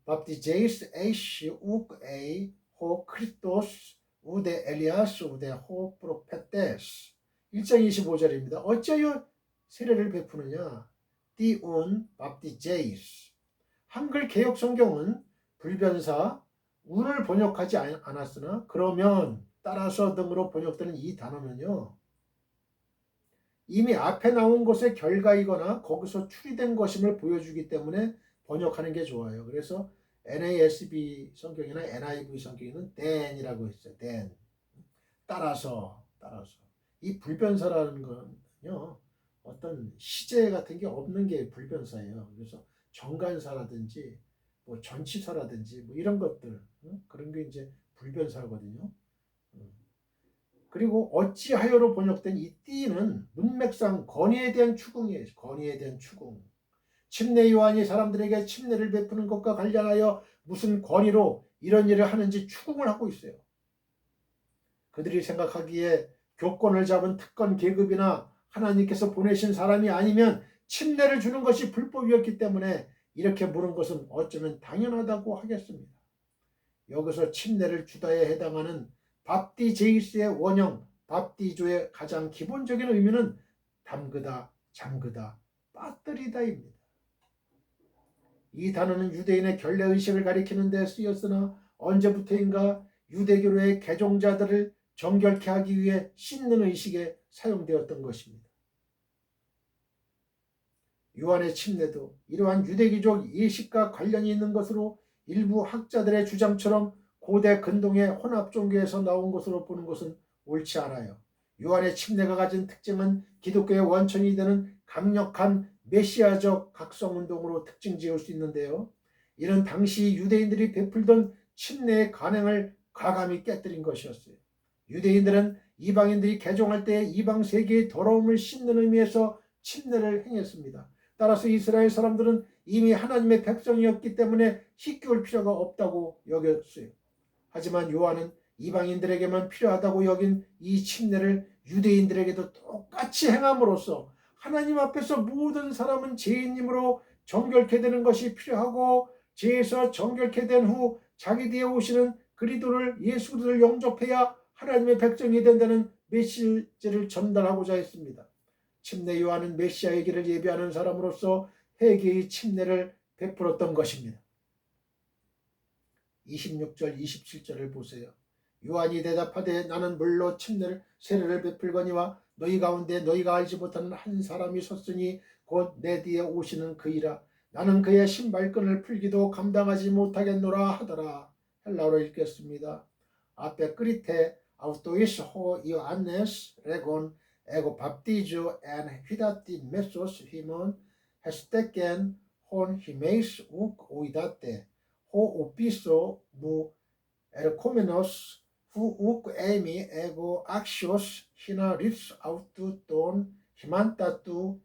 밥디제이스 에이시 욱 에이 호 크리스토스 우데 엘리아스 우데 호 프로페테스. 1장 25절입니다. 어째요 세례를 베푸느냐. 띠온 밥디제이스. 한글 개혁 성경은 불변사 운을 번역하지 않았으나 그러면 따라서 등으로 번역되는 이 단어는요. 이미 앞에 나온 것의 결과이거나 거기서 추리된 것임을 보여주기 때문에 번역하는 게 좋아요. 그래서 NASB 성경이나 NIV 성경에는 then이라고 했어요. then. 따라서. 이 불변사라는 건요. 어떤 시제 같은 게 없는 게 불변사예요. 그래서 정관사라든지 뭐 전치사라든지 뭐 이런 것들 그런 게 이제 불변사거든요. 그리고 어찌하여로 번역된 이 띠는 문맥상 건의에 대한 추궁이에요. 건의에 대한 추궁. 침례 요한이 사람들에게 침례를 베푸는 것과 관련하여 무슨 권위로 이런 일을 하는지 추궁을 하고 있어요. 그들이 생각하기에 교권을 잡은 특권 계급이나 하나님께서 보내신 사람이 아니면 침례를 주는 것이 불법이었기 때문에 이렇게 물은 것은 어쩌면 당연하다고 하겠습니다. 여기서 침례를 주다에 해당하는 밥디제이스의 원형 밥디조의 가장 기본적인 의미는 담그다, 잠그다, 빠뜨리다입니다. 이 단어는 유대인의 결례의식을 가리키는 데 쓰였으나 언제부터인가 유대교로의 개종자들을 정결케 하기 위해 씻는 의식에 사용되었던 것입니다. 요한의 침례도 이러한 유대교적 예식과 관련이 있는 것으로 일부 학자들의 주장처럼 고대 근동의 혼합 종교에서 나온 것으로 보는 것은 옳지 않아요. 요한의 침례가 가진 특징은 기독교의 원천이 되는 강력한 메시아적 각성운동으로 특징 지을 수 있는데요. 이는 당시 유대인들이 베풀던 침례의 관행을 과감히 깨뜨린 것이었어요. 유대인들은 이방인들이 개종할 때 이방 세계의 더러움을 씻는 의미에서 침례를 행했습니다. 따라서 이스라엘 사람들은 이미 하나님의 백성이었기 때문에 씻겨올 필요가 없다고 여겼어요. 하지만 요한은 이방인들에게만 필요하다고 여긴 이 침례를 유대인들에게도 똑같이 행함으로써 하나님 앞에서 모든 사람은 죄인임으로 정결케 되는 것이 필요하고 죄에서 정결케 된 후 자기 뒤에 오시는 그리스도를 예수 그리스도를 영접해야 하나님의 백성이 된다는 메시지를 전달하고자 했습니다. 침례 요한은 메시아의 길을 예비하는 사람으로서 회개의 침례를 베풀었던 것입니다. 26절 27절을 보세요. 요한이 대답하되 나는 물로 세례를 베풀거니와 너희 가운데 너희가 알지 못하는 한 사람이 섰으니 곧 내 뒤에 오시는 그이라. 나는 그의 신발끈을 풀기도 감당하지 못하겠노라 하더라. 헬라어로 읽겠습니다. 앞에 끄리테 아우토이스 호 이오안네스 레곤 에고 밥디주 엔 휘다티 메소스 히몬 헤스테켄 혼 히메이스 욱 오이다테 호 오피소 무 에르코메노스 후 욱 에미 에고 악시오스 히나 립스 아우투 돈 히만타투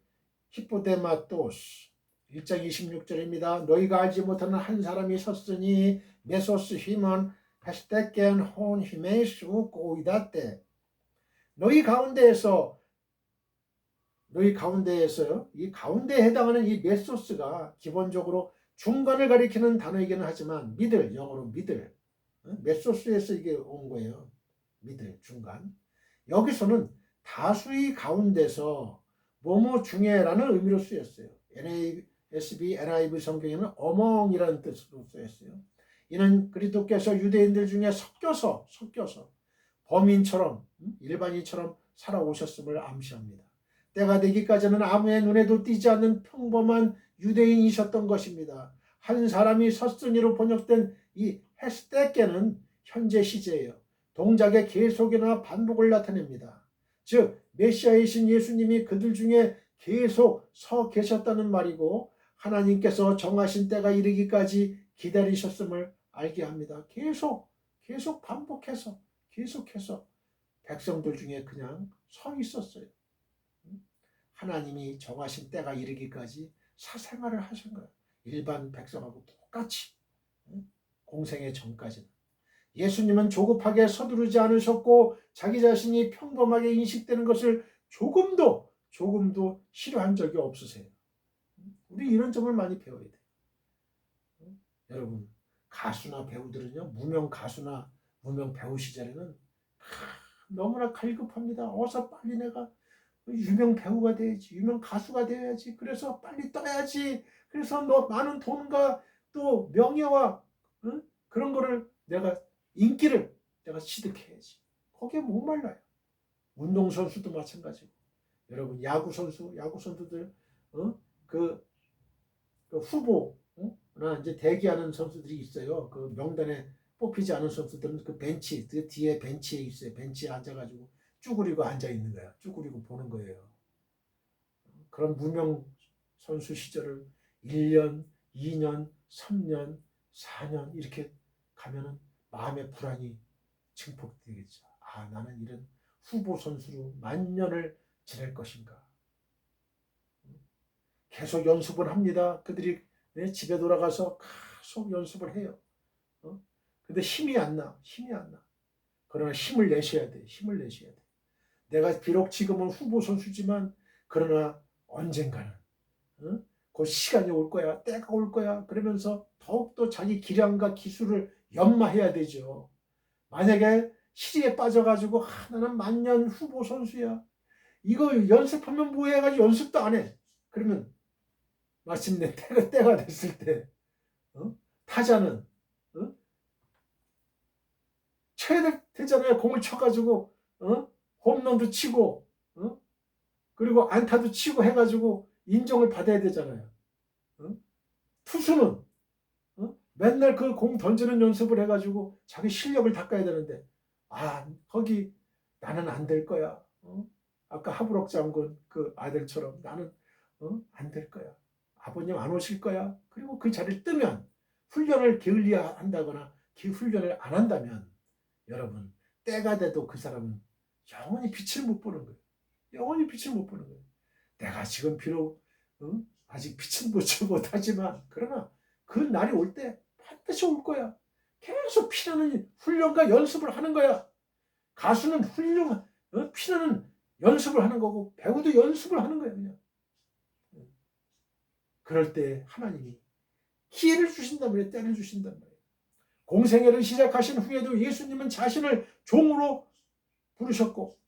히포데마토스. 1장 26절입니다. 너희가 알지 못하는 한 사람이 섰으니 메소스 히몬 헤스테켄 혼 히메이스 욱 오이다테. 너희 가운데에서요, 이 가운데에 해당하는 이 메소스가 기본적으로 중간을 가리키는 단어이기는 하지만 미들, 영어로 미들, 메소스에서 이게 온 거예요. 미들, 중간. 여기서는 다수의 가운데서 뭐뭐 중에라는 의미로 쓰였어요. NASB, NIV 성경에는 어멍이라는 뜻으로 쓰였어요. 이는 그리스도께서 유대인들 중에 섞여서 범인처럼 일반인처럼 살아오셨음을 암시합니다. 때가 되기까지는 아무의 눈에도 띄지 않는 평범한 유대인이셨던 것입니다. 한 사람이 서쓴이로 번역된 이 헤스테케는 현재 시제예요. 동작의 계속이나 반복을 나타냅니다. 즉 메시아이신 예수님이 그들 중에 계속 서 계셨다는 말이고 하나님께서 정하신 때가 이르기까지 기다리셨음을 알게 합니다. 계속 반복해서 계속해서 백성들 중에 그냥 서 있었어요. 하나님이 정하신 때가 이르기까지 사생활을 하신 거예요. 일반 백성하고 똑같이 공생의 전까지는. 예수님은 조급하게 서두르지 않으셨고 자기 자신이 평범하게 인식되는 것을 조금도 싫어한 적이 없으세요. 우리 이런 점을 많이 배워야 돼요. 여러분 가수나 배우들은요, 무명 가수나 무명 배우 시절에는 너무나 갈급합니다. 어서 빨리 내가 유명 배우가 돼야지, 유명 가수가 돼야지, 그래서 빨리 떠야지, 그래서 너 많은 돈과 또 명예와 그런 거를 내가 인기를 내가 취득해야지. 거기에 목말라요. 운동선수도 마찬가지고. 여러분 야구선수들 그 후보나 이제 대기하는 선수들이 있어요. 그 명단에 뽑히지 않은 선수들은 그 벤치, 그 뒤에 벤치에 있어요. 벤치에 앉아가지고 쭈그리고 앉아 있는 거야. 쭈그리고 보는 거예요. 그런 무명 선수 시절을 1년, 2년, 3년, 4년 이렇게 가면은 마음의 불안이 증폭되겠죠. 아, 나는 이런 후보 선수로 만년을 지낼 것인가. 계속 연습을 합니다. 그들이 집에 돌아가서 계속 연습을 해요. 근데 힘이 안 나. 그러나 힘을 내셔야 돼. 내가 비록 지금은 후보 선수지만 그러나 언젠가는 그 시간이 올 거야. 때가 올 거야. 그러면서 더욱더 자기 기량과 기술을 연마해야 되죠. 만약에 시리에 빠져가지고 나는 만년 후보 선수야. 이거 연습하면 뭐해 가지고 연습도 안 해. 그러면 마침내 때가 됐을 때 타자는 쳐야 되잖아요. 공을 쳐가지고 홈런도 치고 그리고 안타도 치고 해가지고 인정을 받아야 되잖아요. 투수는 맨날 그 공 던지는 연습을 해가지고 자기 실력을 닦아야 되는데 거기 나는 안 될 거야. 아까 하브록 장군 그 아들처럼 나는 안 될 거야. 아버님 안 오실 거야. 그리고 그 자리를 뜨면 훈련을 게을리야 한다거나 그 훈련을 안 한다면 여러분 때가 돼도 그 사람은 영원히 빛을 못 보는 거예요. 내가 지금 비록 아직 빛은 보지 못하지만 그러나 그 날이 올 때 반드시 올 거야. 계속 피나는 훈련과 연습을 하는 거야. 가수는 피나는 연습을 하는 거고 배우도 연습을 하는 거야. 그냥. 그럴 때 하나님이 기회를 주신단 말이에요. 때를 주신단 말이에요. 공생애를 시작하신 후에도 예수님은 자신을 종으로 부르셨고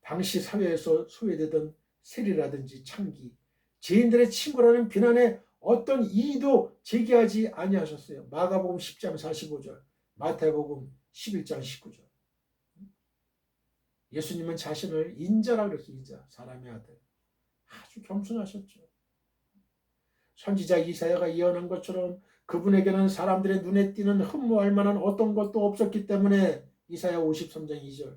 당시 사회에서 소외되던 세리라든지 창기, 죄인들의 친구라는 비난에 어떤 이의도 제기하지 아니하셨어요. 마가복음 10장 45절, 마태복음 11장 19절. 예수님은 자신을 인자라 그랬어요. 인자, 사람의 아들. 아주 겸손하셨죠. 선지자 이사야가 예언한 것처럼 그분에게는 사람들의 눈에 띄는 흠모할 만한 어떤 것도 없었기 때문에 이사야 53장 2절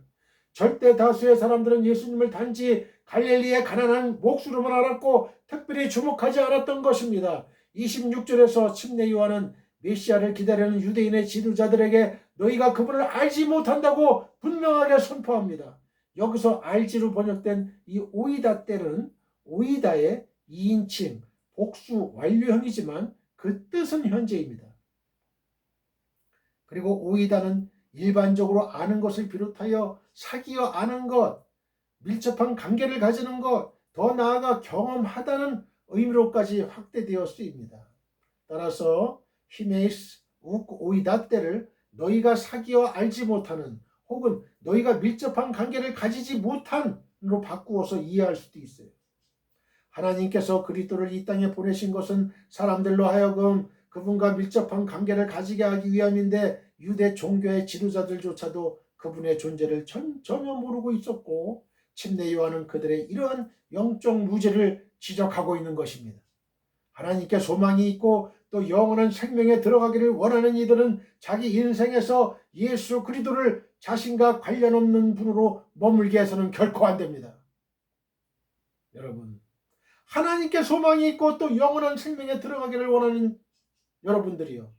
절대 다수의 사람들은 예수님을 단지 갈릴리의 가난한 목수로만 알았고 특별히 주목하지 않았던 것입니다. 26절에서 침례 요한은 메시아를 기다리는 유대인의 지도자들에게 너희가 그분을 알지 못한다고 분명하게 선포합니다. 여기서 알지로 번역된 이 오이다 때는 오이다의 2인칭 복수 완료형이지만 그 뜻은 현재입니다. 그리고 오이다는 일반적으로 아는 것을 비롯하여 사귀어 아는 것, 밀접한 관계를 가지는 것, 더 나아가 경험하다는 의미로까지 확대되어 쓰입니다. 따라서 히메이스 오이다 때를 너희가 사귀어 알지 못하는 혹은 너희가 밀접한 관계를 가지지 못한으로 바꾸어서 이해할 수도 있어요. 하나님께서 그리스도를 이 땅에 보내신 것은 사람들로 하여금 그분과 밀접한 관계를 가지게 하기 위함인데 유대 종교의 지도자들조차도 그분의 존재를 전혀 모르고 있었고 침례 요한은 그들의 이러한 영적 무지를 지적하고 있는 것입니다. 하나님께 소망이 있고 또 영원한 생명에 들어가기를 원하는 이들은 자기 인생에서 예수 그리스도를 자신과 관련 없는 분으로 머물게 해서는 결코 안 됩니다. 여러분, 하나님께 소망이 있고 또 영원한 생명에 들어가기를 원하는 여러분들이요,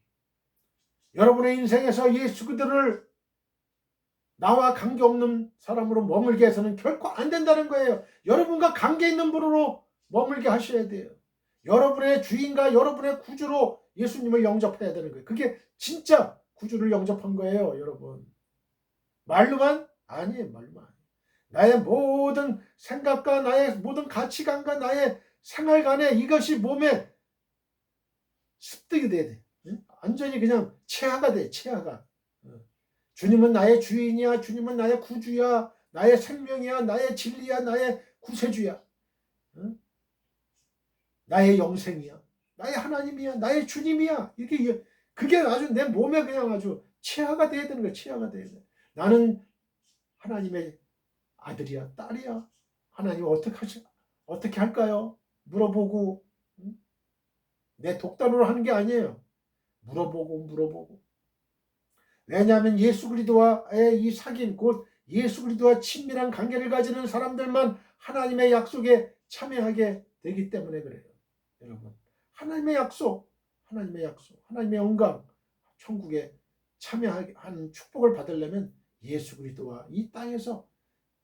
여러분의 인생에서 예수 그리스도를 나와 관계없는 사람으로 머물게 해서는 결코 안 된다는 거예요. 여러분과 관계 있는 분으로 머물게 하셔야 돼요. 여러분의 주인과 여러분의 구주로 예수님을 영접해야 되는 거예요. 그게 진짜 구주를 영접한 거예요, 여러분. 말로만? 아니에요, 말로만. 나의 모든 생각과 나의 모든 가치관과 나의 생활관에 이것이 몸에 습득이 돼야 돼. 완전히 그냥 체화가 돼, 체화가. 주님은 나의 주인이야, 주님은 나의 구주야, 나의 생명이야, 나의 진리야, 나의 구세주야, 나의 영생이야, 나의 하나님이야, 나의 주님이야. 이게 그게 아주 내 몸에 그냥 아주 체화가 돼야 되는 거야. 체화가 돼야 돼. 나는 하나님의 아들이야, 딸이야. 하나님 어떻게 할까요? 물어보고, 내 독단으로 하는 게 아니에요. 물어보고. 왜냐하면 예수 그리스도와의 이 사귐, 곧 예수 그리스도와 친밀한 관계를 가지는 사람들만 하나님의 약속에 참여하게 되기 때문에 그래요. 여러분, 하나님의 약속, 하나님의 영광, 천국에 참여하는 축복을 받으려면 예수 그리스도와 이 땅에서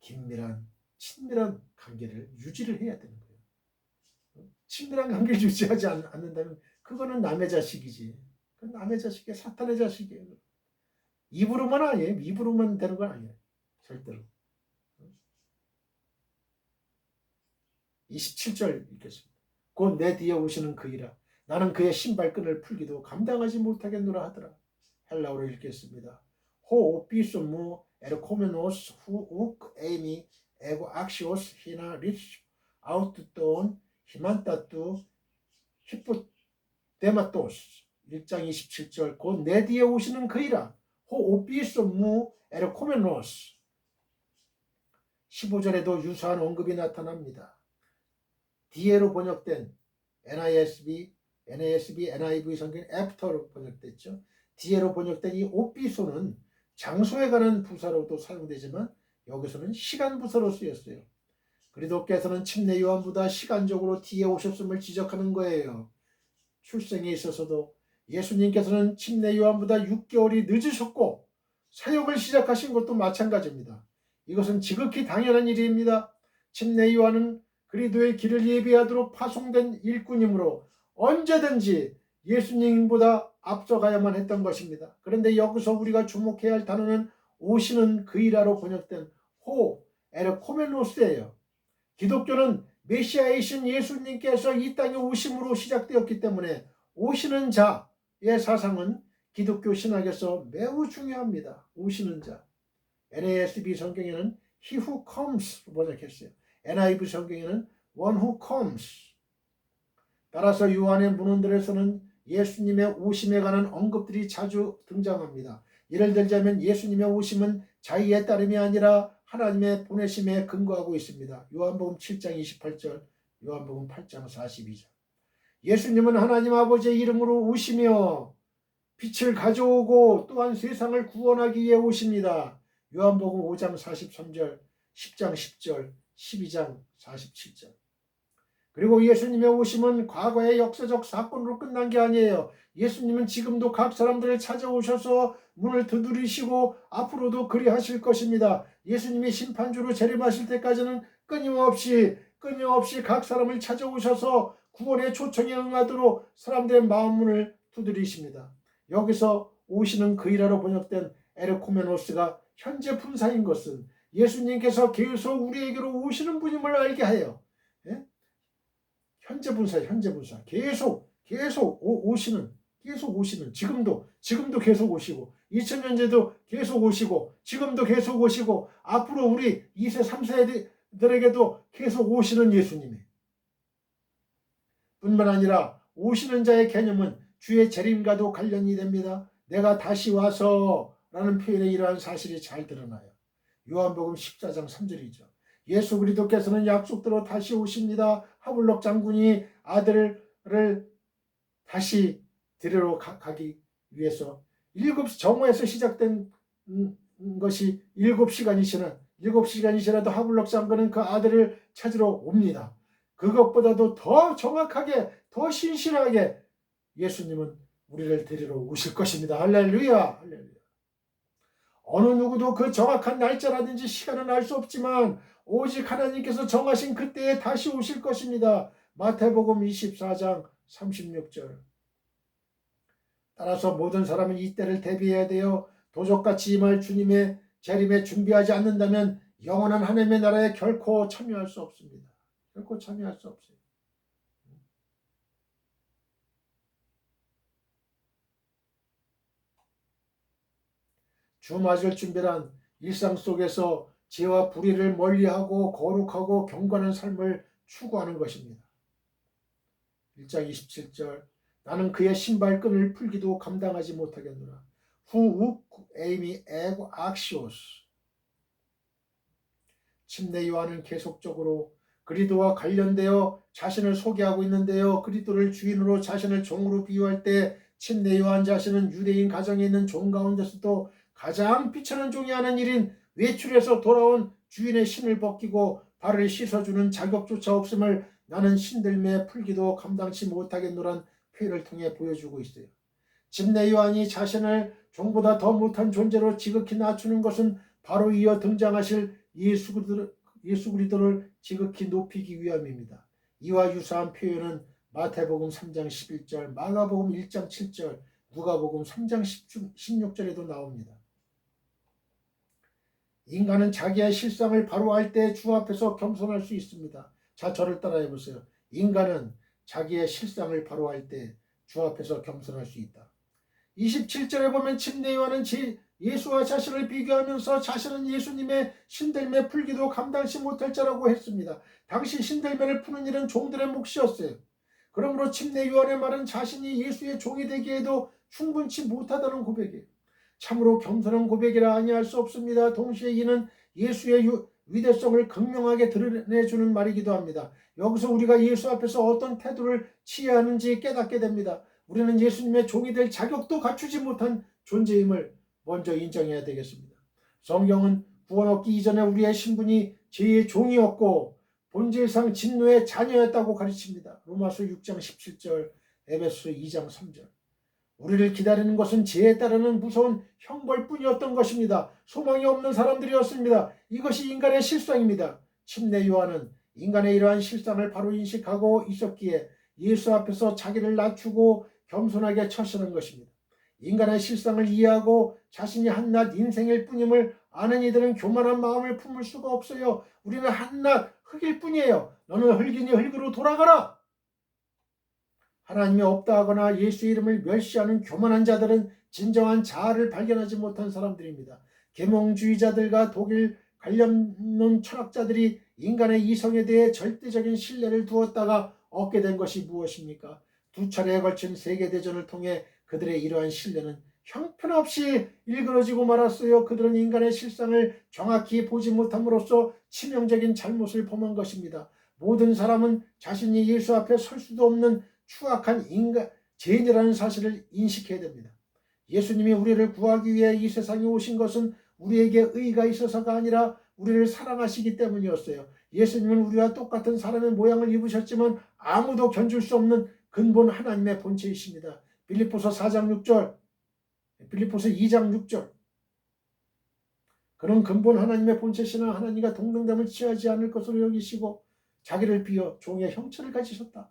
긴밀한 친밀한 관계를 유지를 해야 되는 거예요. 친밀한 관계를 유지하지 않는다면 그거는 남의 자식이지. 남의 자식이 사탄의 자식이에요. 입으로만 아니에요. 입으로만 되는 건 아니에요. 절대로. 27절 읽겠습니다. 곧 내 뒤에 오시는 그이라. 나는 그의 신발끈을 풀기도 감당하지 못하겠노라 하더라. 헬라어로 읽겠습니다. 호 오피소무 에르코메노스 후 우크 에이미 에고 악시오스 히나 리츠 아우트돈 히만타투 히포데마토스. 1장 27절 곧 내 뒤에 오시는 그이라. 호 오피소무 에르코메노스. 15절에도 유사한 언급이 나타납니다. 뒤에로 번역된 NIV 성경 애프터로 번역됐죠. 뒤에로 번역된 이 오피소는 장소에 관한 부사로도 사용되지만 여기서는 시간 부사로 쓰였어요. 그리스도께서는 침례 요한보다 시간적으로 뒤에 오셨음을 지적하는 거예요. 출생에 있어서도 예수님께서는 침례 요한보다 6개월이 늦으셨고 사역을 시작하신 것도 마찬가지입니다. 이것은 지극히 당연한 일입니다. 침례 요한은 그리스도의 길을 예비하도록 파송된 일꾼이므로 언제든지 예수님보다 앞서가야만 했던 것입니다. 그런데 여기서 우리가 주목해야 할 단어는 오시는 그이라로 번역된 호 에르코메노스예요. 기독교는 메시아이신 예수님께서 이 땅에 오심으로 시작되었기 때문에 오시는 자의 사상은 기독교 신학에서 매우 중요합니다. 오시는 자. NASB 성경에는 He who comes 번역했어요. NIV 성경에는 One who comes. 따라서 요한의 문헌들에서는 예수님의 오심에 관한 언급들이 자주 등장합니다. 예를 들자면 예수님의 오심은 자의의 따름이 아니라 하나님의 보내심에 근거하고 있습니다. 요한복음 7장 28절, 요한복음 8장 42절. 예수님은 하나님 아버지의 이름으로 오시며 빛을 가져오고 또한 세상을 구원하기 위해 오십니다. 요한복음 5장 43절, 10장 10절, 12장 47절. 그리고 예수님의 오심은 과거의 역사적 사건으로 끝난 게 아니에요. 예수님은 지금도 각 사람들을 찾아오셔서 문을 두드리시고 앞으로도 그리하실 것입니다. 예수님이 심판주로 재림하실 때까지는 끊임없이 각 사람을 찾아오셔서 구원의 초청에 응하도록 사람들의 마음문을 두드리십니다. 여기서 오시는 그이라로 번역된 에르코메노스가 현재 분사인 것은 예수님께서 계속 우리에게로 오시는 분임을 알게 해요. 예? 현재 분사. 계속 오시는. 지금도 계속 오시고 2000년째도 계속 오시고 지금도 계속 오시고 앞으로 우리 2세 3세들에게도 계속 오시는 예수님이 뿐만 아니라 오시는 자의 개념은 주의 재림과도 관련이 됩니다. 내가 다시 와서 라는 표현에 이러한 사실이 잘 드러나요. 요한복음 14장 3절이죠. 예수 그리스도께서는 약속대로 다시 오십니다. 하블록 장군이 아들을 다시 데리러 가기 위해서 정오에서 시작된 것이 7시간이 지나도 하블록 장군은 그 아들을 찾으러 옵니다. 그것보다도 더 정확하게, 더 신실하게 예수님은 우리를 데리러 오실 것입니다. 할렐루야, 할렐루야. 어느 누구도 그 정확한 날짜라든지 시간은 알 수 없지만 오직 하나님께서 정하신 그때에 다시 오실 것입니다. 마태복음 24장 36절. 따라서 모든 사람은 이때를 대비해야 되어 도적같이 임할 주님의 재림에 준비하지 않는다면 영원한 하나님의 나라에 결코 참여할 수 없습니다. 결코 참여할 수 없어요. 주 맞을 준비란 일상 속에서 죄와 불의를 멀리하고 거룩하고 경건한 삶을 추구하는 것입니다. 1장 27절. 나는 그의 신발끈을 풀기도 감당하지 못하겠노라. 후욱 에이미 에고 악시오스. 침례 요한은 계속적으로 그리스도와 관련되어 자신을 소개하고 있는데요. 그리스도를 주인으로 자신을 종으로 비유할 때 침례 요한 자신은 유대인 가정에 있는 종 가운데서도 가장 비천한 종이 하는 일인 외출해서 돌아온 주인의 신을 벗기고 발을 씻어주는 자격조차 없음을 나는 신들매 풀기도 감당치 못하겠노란 표현을 통해 보여주고 있어요. 침례 요한이 자신을 종보다 더 못한 존재로 지극히 낮추는 것은 바로 이어 등장하실 예수 그리스도를 지극히 높이기 위함입니다. 이와 유사한 표현은 마태복음 3장 11절, 마가복음 1장 7절, 누가복음 3장 16절에도 나옵니다. 인간은 자기의 실상을 바로 알 때 주 앞에서 겸손할 수 있습니다. 자, 저를 따라해 보세요. 인간은 자기의 실상을 바로 알 때 주 앞에서 겸손할 수 있다. 27절에 보면 침례 요한은 예수와 자신을 비교하면서 자신은 예수님의 신들매 풀기도 감당치 못할 자라고 했습니다. 당시 신들매를 푸는 일은 종들의 몫이었어요. 그러므로 침례 요한의 말은 자신이 예수의 종이 되기에도 충분치 못하다는 고백이에요. 참으로 겸손한 고백이라 아니할 수 없습니다. 동시에 이는 예수의 위대성을 극명하게 드러내주는 말이기도 합니다. 여기서 우리가 예수 앞에서 어떤 태도를 취해야 하는지 깨닫게 됩니다. 우리는 예수님의 종이 될 자격도 갖추지 못한 존재임을 먼저 인정해야 되겠습니다. 성경은 구원 얻기 이전에 우리의 신분이 죄의 종이었고 본질상 진노의 자녀였다고 가르칩니다. 로마서 6장 17절, 에베소 2장 3절. 우리를 기다리는 것은 죄에 따르는 무서운 형벌뿐이었던 것입니다. 소망이 없는 사람들이었습니다. 이것이 인간의 실상입니다. 침례 요한은 인간의 이러한 실상을 바로 인식하고 있었기에 예수 앞에서 자기를 낮추고 겸손하게 처신한 것입니다. 인간의 실상을 이해하고 자신이 한낱 인생일 뿐임을 아는 이들은 교만한 마음을 품을 수가 없어요. 우리는 한낱 흙일 뿐이에요. 너는 흙이니 흙으로 돌아가라. 하나님이 없다 하거나 예수의 이름을 멸시하는 교만한 자들은 진정한 자아를 발견하지 못한 사람들입니다. 계몽주의자들과 독일 관념론 철학자들이 인간의 이성에 대해 절대적인 신뢰를 두었다가 얻게 된 것이 무엇입니까? 두 차례에 걸친 세계대전을 통해 그들의 이러한 신뢰는 형편없이 일그러지고 말았어요. 그들은 인간의 실상을 정확히 보지 못함으로써 치명적인 잘못을 범한 것입니다. 모든 사람은 자신이 예수 앞에 설 수도 없는 추악한 죄인이라는 사실을 인식해야 됩니다. 예수님이 우리를 구하기 위해 이 세상에 오신 것은 우리에게 의가 있어서가 아니라 우리를 사랑하시기 때문이었어요. 예수님은 우리와 똑같은 사람의 모양을 입으셨지만 아무도 견줄 수 없는 근본 하나님의 본체이십니다. 빌립보서 4장 6절, 빌립보서 2장 6절. 그런 근본 하나님의 본체시나 하나님과 동등됨을 취하지 않을 것으로 여기시고 자기를 비어 종의 형체를 가지셨다.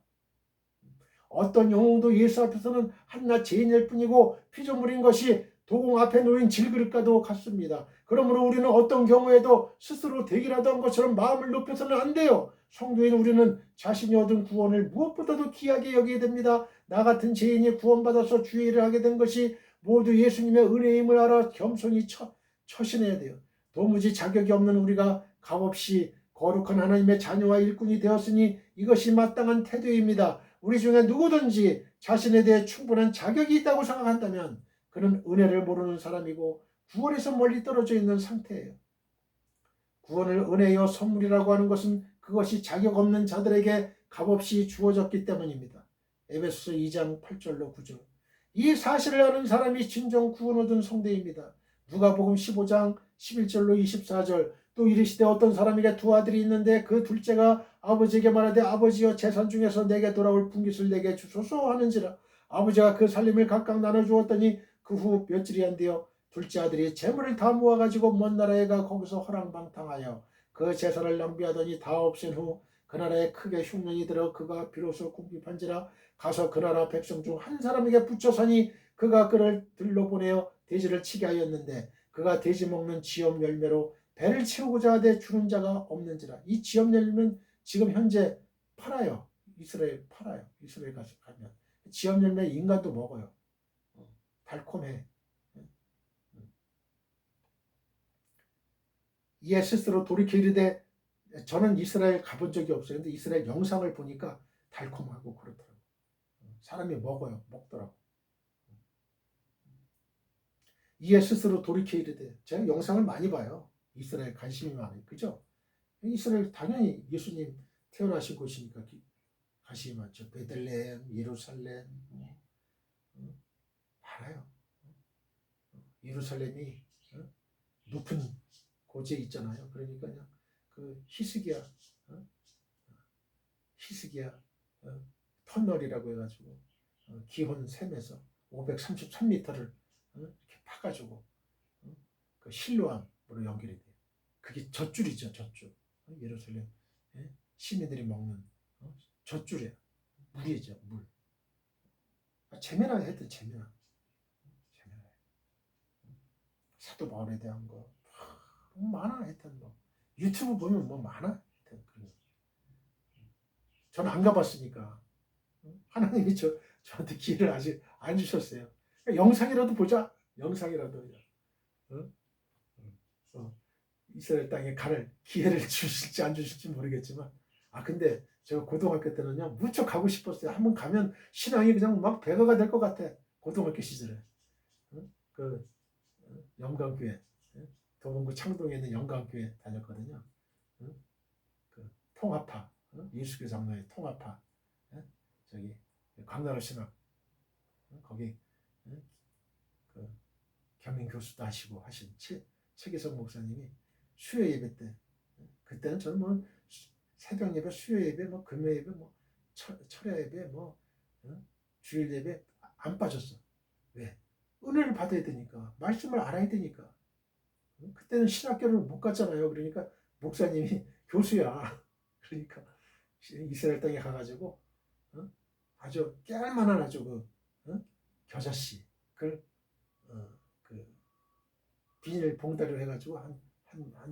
어떤 영웅도 예수 앞에서는 한낱 죄인일 뿐이고 피조물인 것이 도공 앞에 놓인 질그릇과도 같습니다. 그러므로 우리는 어떤 경우에도 스스로 되기라도 한 것처럼 마음을 높여서는 안 돼요. 성도인 우리는 자신이 얻은 구원을 무엇보다도 귀하게 여기게 됩니다. 나 같은 죄인이 구원받아서 주의 일을 하게 된 것이 모두 예수님의 은혜임을 알아 겸손히 처신해야 돼요. 도무지 자격이 없는 우리가 값없이 거룩한 하나님의 자녀와 일꾼이 되었으니 이것이 마땅한 태도입니다. 우리 중에 누구든지 자신에 대해 충분한 자격이 있다고 생각한다면 그는 은혜를 모르는 사람이고 구원에서 멀리 떨어져 있는 상태예요. 구원을 은혜요 선물이라고 하는 것은 그것이 자격 없는 자들에게 값없이 주어졌기 때문입니다. 에베소서 2장 8절로 9절. 이 사실을 아는 사람이 진정 구원 얻은 성도입니다. 누가복음 15장 11절로 24절. 또 이르시되 어떤 사람에게 두 아들이 있는데 그 둘째가 아버지에게 말하되 아버지여 재산 중에서 내게 돌아올 분깃을 내게 주소서 하는지라. 아버지가 그 살림을 각각 나눠주었더니 그 후 며칠이 안 되어 둘째 아들이 재물을 다 모아가지고 먼 나라에 가 거기서 허랑방탕하여 그 재산을 낭비하더니 다 없앤 후 그 나라에 크게 흉년이 들어 그가 비로소 궁핍한지라. 가서 그 나라 백성 중 한 사람에게 붙여서니 그가 그를 들러보내어 돼지를 치게 하였는데 그가 돼지 먹는 지엄 열매로 배를 채우고자 하되 주는 자가 없는지라. 이 지엄 열매는 지금 현재 팔아요. 이스라엘 팔아요. 이스라엘 가서 가면 지엄 열매 인간도 먹어요. 달콤해. 이에 스스로 돌이켜 이르되 저는 이스라엘 가본 적이 없어요. 근데 이스라엘 영상을 보니까 달콤하고 그렇더라고요. 사람이 먹더라고. 이에 스스로 돌이켜 이르되 제가 영상을 많이 봐요. 이스라엘 관심이 많아요. 그죠? 이스라엘 당연히 예수님 태어나신 곳이니까 관심이 많죠. 베들레헴, 예루살렘 많아요. 예루살렘이 높은 고지에 있잖아요. 그러니까 그냥 그 히스기야 터널이라고 해가지고 기혼 셈에서 533m를 이렇게 파가지고 그 실로암으로 연결이 돼요. 그게 젖줄이죠, 젖줄. 예루살렘 시민들이 먹는 젖줄이야. 물이죠, 물. 재미나 하여튼 재미나. 사도 바울에 대한 거 많아. 하여튼 뭐 유튜브 보면 뭐 많아. 하여튼 그런 거. 저는 안 가봤으니까 하나님이 저한테 기회를 아직 안 주셨어요. 영상이라도 보자. 영상이라도. 어? 이스라엘 땅에 갈 기회를 주실지 안 주실지 모르겠지만 근데 제가 고등학교 때는요 무척 가고 싶었어요. 한번 가면 신앙이 그냥 막 배가가 될 것 같아. 고등학교 시절에 그 영광교회 도봉구 창동에 있는 영광교회 다녔거든요. 그 통합파 예수교 장로의 통합파 저기 강나라 신학 거기 그 겸임 교수도 하시고 하신 최기성 목사님이 수요 예배 때 그때는 저는 뭐 새벽 예배, 수요 예배, 뭐 금요 예배, 뭐 철야 예배, 뭐 주일 예배 안 빠졌어. 왜? 은혜를 받아야 되니까, 말씀을 알아야 되니까. 그때는 신학교를 못 갔잖아요. 그러니까 목사님이 교수야. 그러니까 이스라엘 땅에 가가지고 아주 깨알만한 아주 겨자씨 그걸 그 비닐 봉다리로 해가지고 한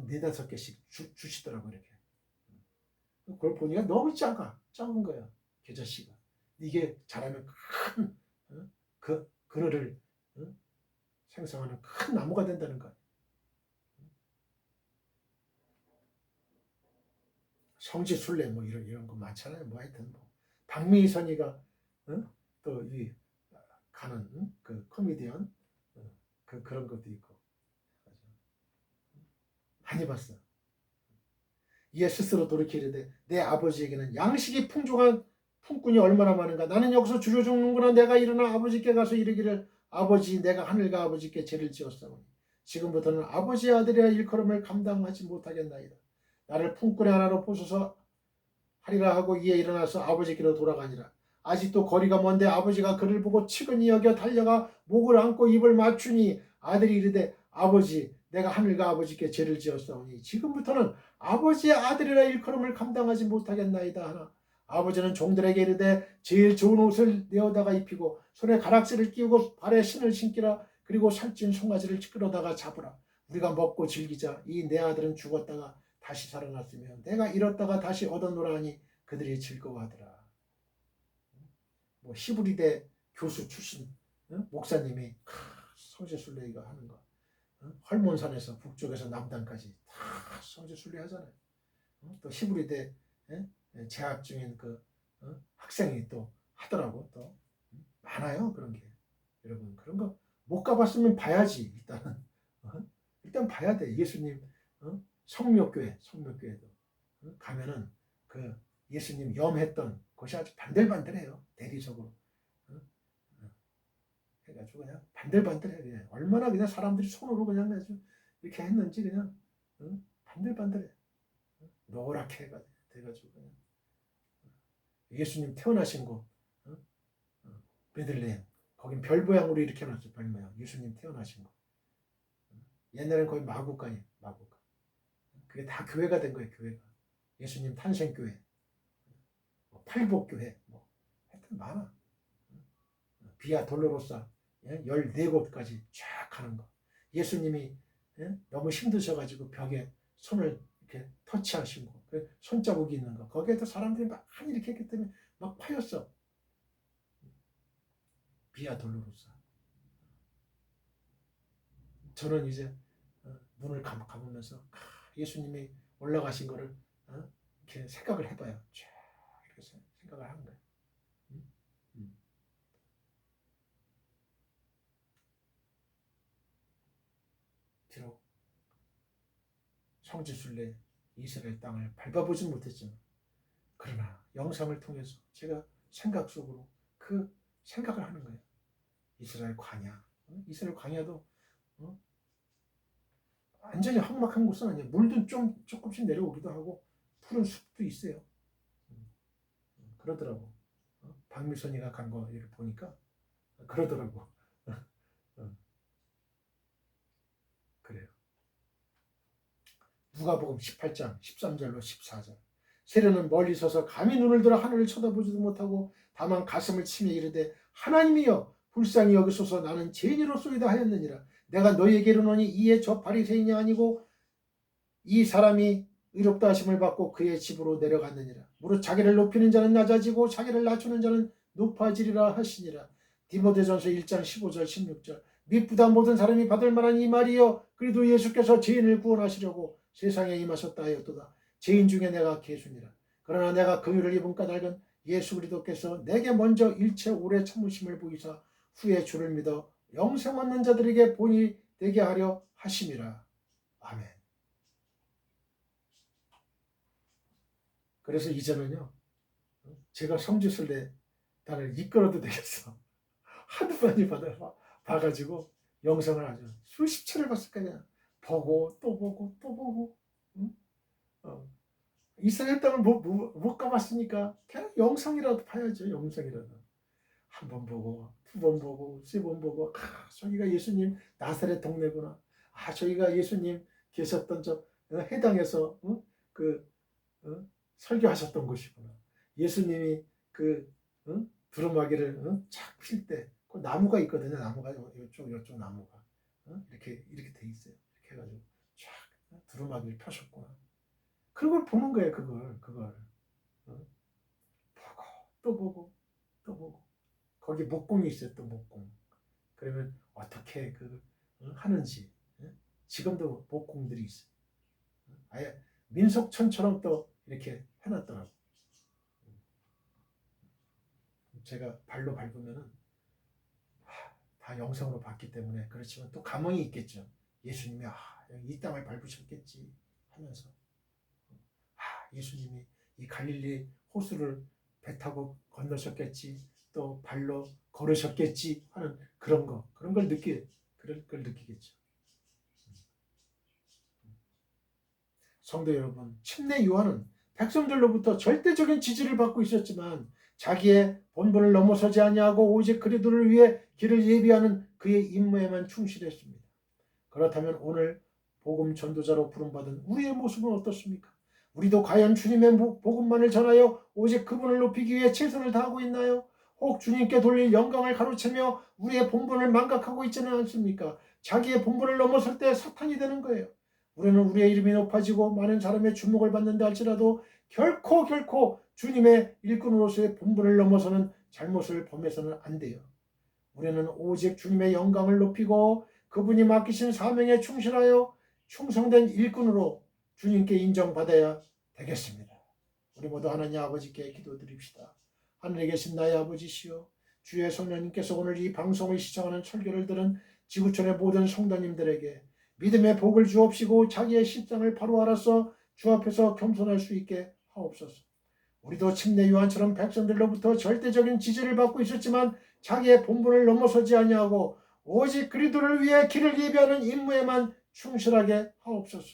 네다섯 개씩 주시더라고 이렇게. 그걸 보니까 너무 작은 거야 겨자씨가. 이게 자라면 큰 그늘을 생성하는 큰 나무가 된다는 거야. 성지순례 뭐 이런 거 많잖아요. 뭐 하여튼 뭐 박미선이가 또 이 가는 그 코미디언 그런 것도 있고 많이 봤어. 이에 스스로 돌이켜 이르되 내 아버지에게는 양식이 풍족한 품꾼이 얼마나 많은가. 나는 여기서 주려 죽는구나. 내가 일어나 아버지께 가서 이르기를 아버지 내가 하늘과 아버지께 죄를 지었사오니 지금부터는 아버지의 아들이라 일컬음을 감당하지 못하겠나이다. 나를 품꾼의 하나로 보소서 하리라 하고 이에 일어나서 아버지께로 돌아가니라. 아직도 거리가 먼데 아버지가 그를 보고 치근히 여겨 달려가 목을 안고 입을 맞추니 아들이 이르되 아버지 내가 하늘과 아버지께 죄를 지었사오니 지금부터는 아버지의 아들이라 일컬음을 감당하지 못하겠나이다 하나 아버지는 종들에게 이르되 제일 좋은 옷을 내어다가 입히고 손에 가락지를 끼우고 발에 신을 신기라. 그리고 살찐 송아지를 끌어다가 잡으라. 우리가 먹고 즐기자. 이 내 아들은 죽었다가 다시 살아났으며 내가 잃었다가 다시 얻었노라 하니 그들이 즐거워하더라. 뭐 히브리대 교수 출신 목사님이 성지순례 이거 하는 거 헐몬산에서 북쪽에서 남단까지 다 성지순례 하잖아요. 또 히브리대 재학 중인 그 학생이 또 하더라고. 또 많아요 그런 게. 여러분 그런 거 못 가봤으면 봐야지. 일단은 일단 봐야 돼. 예수님 성묘교회도 가면은 그 예수님 염했던 곳이 아주 반들반들해요. 대리석으로 해가지고 그냥 반들반들해. 그냥 얼마나 그냥 사람들이 손으로 그냥 아주 이렇게 했는지 그냥 반들반들해. 노랗게 돼가지고 그냥 예수님 태어나신 곳 베들레헴 거긴 별 모양으로 이렇게 해놨어. 별 모양. 예수님 태어나신 곳. 옛날엔 거의 마구간이에요. 마구간. 그게 다 교회가 된 거예요. 교회가. 예수님 탄생교회, 팔복교회, 하여튼 많아. 비아 돌로로사 14곳까지 쫙 가는 거. 예수님이 너무 힘드셔가지고 벽에 손을 이렇게 터치하시고 손자국이 있는 거. 거기에도 사람들이 많이 이렇게 했기 때문에 막 파였어. 비아 돌로로사. 저는 이제 눈을 감으면서 예수님이 올라가신 거를 이렇게 생각을 해봐요. 쫙 이렇게 생각을 하는 거예요. 비록 성지순례 이스라엘 땅을 밟아보진 못했지만 그러나 영상을 통해서 제가 생각 속으로 그 생각을 하는 거예요. 이스라엘 광야. 이스라엘 광야도 완전히 험악한 곳은 아니에요. 물도 좀 조금씩 내려오기도 하고 푸른 숲도 있어요. 그러더라고. 박미선이가 간 거 이렇게 보니까 그러더라고. 그래요. 누가복음 18장 13절로 14절. 세례는 멀리 서서 감히 눈을 들어 하늘을 쳐다보지도 못하고 다만 가슴을 치며 이르되 하나님이여 불쌍히 여기소서 나는 죄인으로소이다 하였느니라. 내가 너희에게 이르노니 이에 저 바리새인이 아니고 이 사람이 의롭다 하심을 받고 그의 집으로 내려갔느니라. 무릇 자기를 높이는 자는 낮아지고 자기를 낮추는 자는 높아지리라 하시니라. 디모데전서 1장 15절 16절. 미쁘다 모든 사람이 받을 만한 이 말이여 그리도 예수께서 죄인을 구원하시려고 세상에 임하셨다 하였도다. 죄인 중에 내가 개수니라. 그러나 내가 긍휼을 입은 까닭은 예수 그리스도께서 내게 먼저 일체 오래 참으심을 보이사 후에 주를 믿어 영생 얻는 자들에게 본이 되게 하려 하심이라. 아멘. 그래서 이제는요, 제가 성지순례단을 이끌어도 되겠어. 하도 많이 봐가지고 영상을 아주 수십 차례 봤을 거야. 보고 또 보고 또 보고. 응? 이스라엘 땅을 못 가봤으니까 그냥 영상이라도 봐야죠. 영상이라도. 한 번 보고 두 번 보고 세 번 보고 저기가 예수님 나사렛 동네구나. 저기가 예수님 계셨던 저 해당에서 그 설교하셨던 곳이구나. 예수님이 그 두루마기를 착 필 때 그 나무가 있거든요. 나무가 이쪽 나무가 이렇게 돼 있어요. 이렇게 해가지고 쫙 두루마기를 펴셨구나. 그걸 보는 거예요. 그걸 보고 또 보고 또 보고 거기 목공이 있어요. 또 목공. 그러면 어떻게 하는지 지금도 목공들이 있어요. 아예 민속촌처럼 또 이렇게 해놨더라고. 제가 발로 밟으면은 다 영상으로 봤기 때문에 그렇지만 또 감흥이 있겠죠. 예수님이 이 땅을 밟으셨겠지 하면서 예수님이 이 갈릴리 호수를 배 타고 건너셨겠지 또 발로 걸으셨겠지 하는 그런 걸 느끼겠죠. 성도 여러분, 침례 요한은 백성들로부터 절대적인 지지를 받고 있었지만 자기의 본분을 넘어서지 아니하고 오직 그리스도를 위해 길을 예비하는 그의 임무에만 충실했습니다. 그렇다면 오늘 복음 전도자로 부름받은 우리의 모습은 어떻습니까? 우리도 과연 주님의 복음만을 전하여 오직 그분을 높이기 위해 최선을 다하고 있나요? 혹 주님께 돌릴 영광을 가로채며 우리의 본분을 망각하고 있지는 않습니까? 자기의 본분을 넘어설 때 사탄이 되는 거예요. 우리는 우리의 이름이 높아지고 많은 사람의 주목을 받는다 할지라도 결코 주님의 일꾼으로서의 본분을 넘어서는 잘못을 범해서는 안 돼요. 우리는 오직 주님의 영광을 높이고 그분이 맡기신 사명에 충실하여 충성된 일꾼으로 주님께 인정받아야 되겠습니다. 우리 모두 하나님 아버지께 기도드립시다. 하늘에 계신 나의 아버지시여, 주의 성령님께서 오늘 이 방송을 시청하는 설교를 들은 지구촌의 모든 성도님들에게 믿음의 복을 주옵시고 자기의 십장을 바로 알아서 주 앞에서 겸손할 수 있게 하옵소서. 우리도 침례 요한처럼 백성들로부터 절대적인 지지를 받고 있었지만 자기의 본분을 넘어서지 아니하고 오직 그리스도를 위해 길을 예비하는 임무에만 충실하게 하옵소서.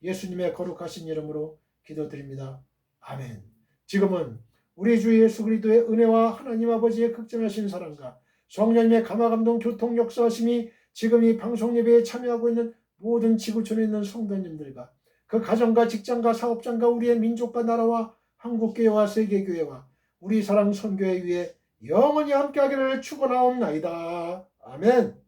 예수님의 거룩하신 이름으로 기도드립니다. 아멘. 지금은 우리 주 예수 그리스도의 은혜와 하나님 아버지의 극진하신 사랑과 성령님의 감화감동 교통 역사하심이 지금 이 방송 예배에 참여하고 있는 모든 지구촌에 있는 성도님들과 그 가정과 직장과 사업장과 우리의 민족과 나라와 한국교회와 세계교회와 우리 사랑 선교회 위에 영원히 함께하기를 축원하옵나이다. 아멘.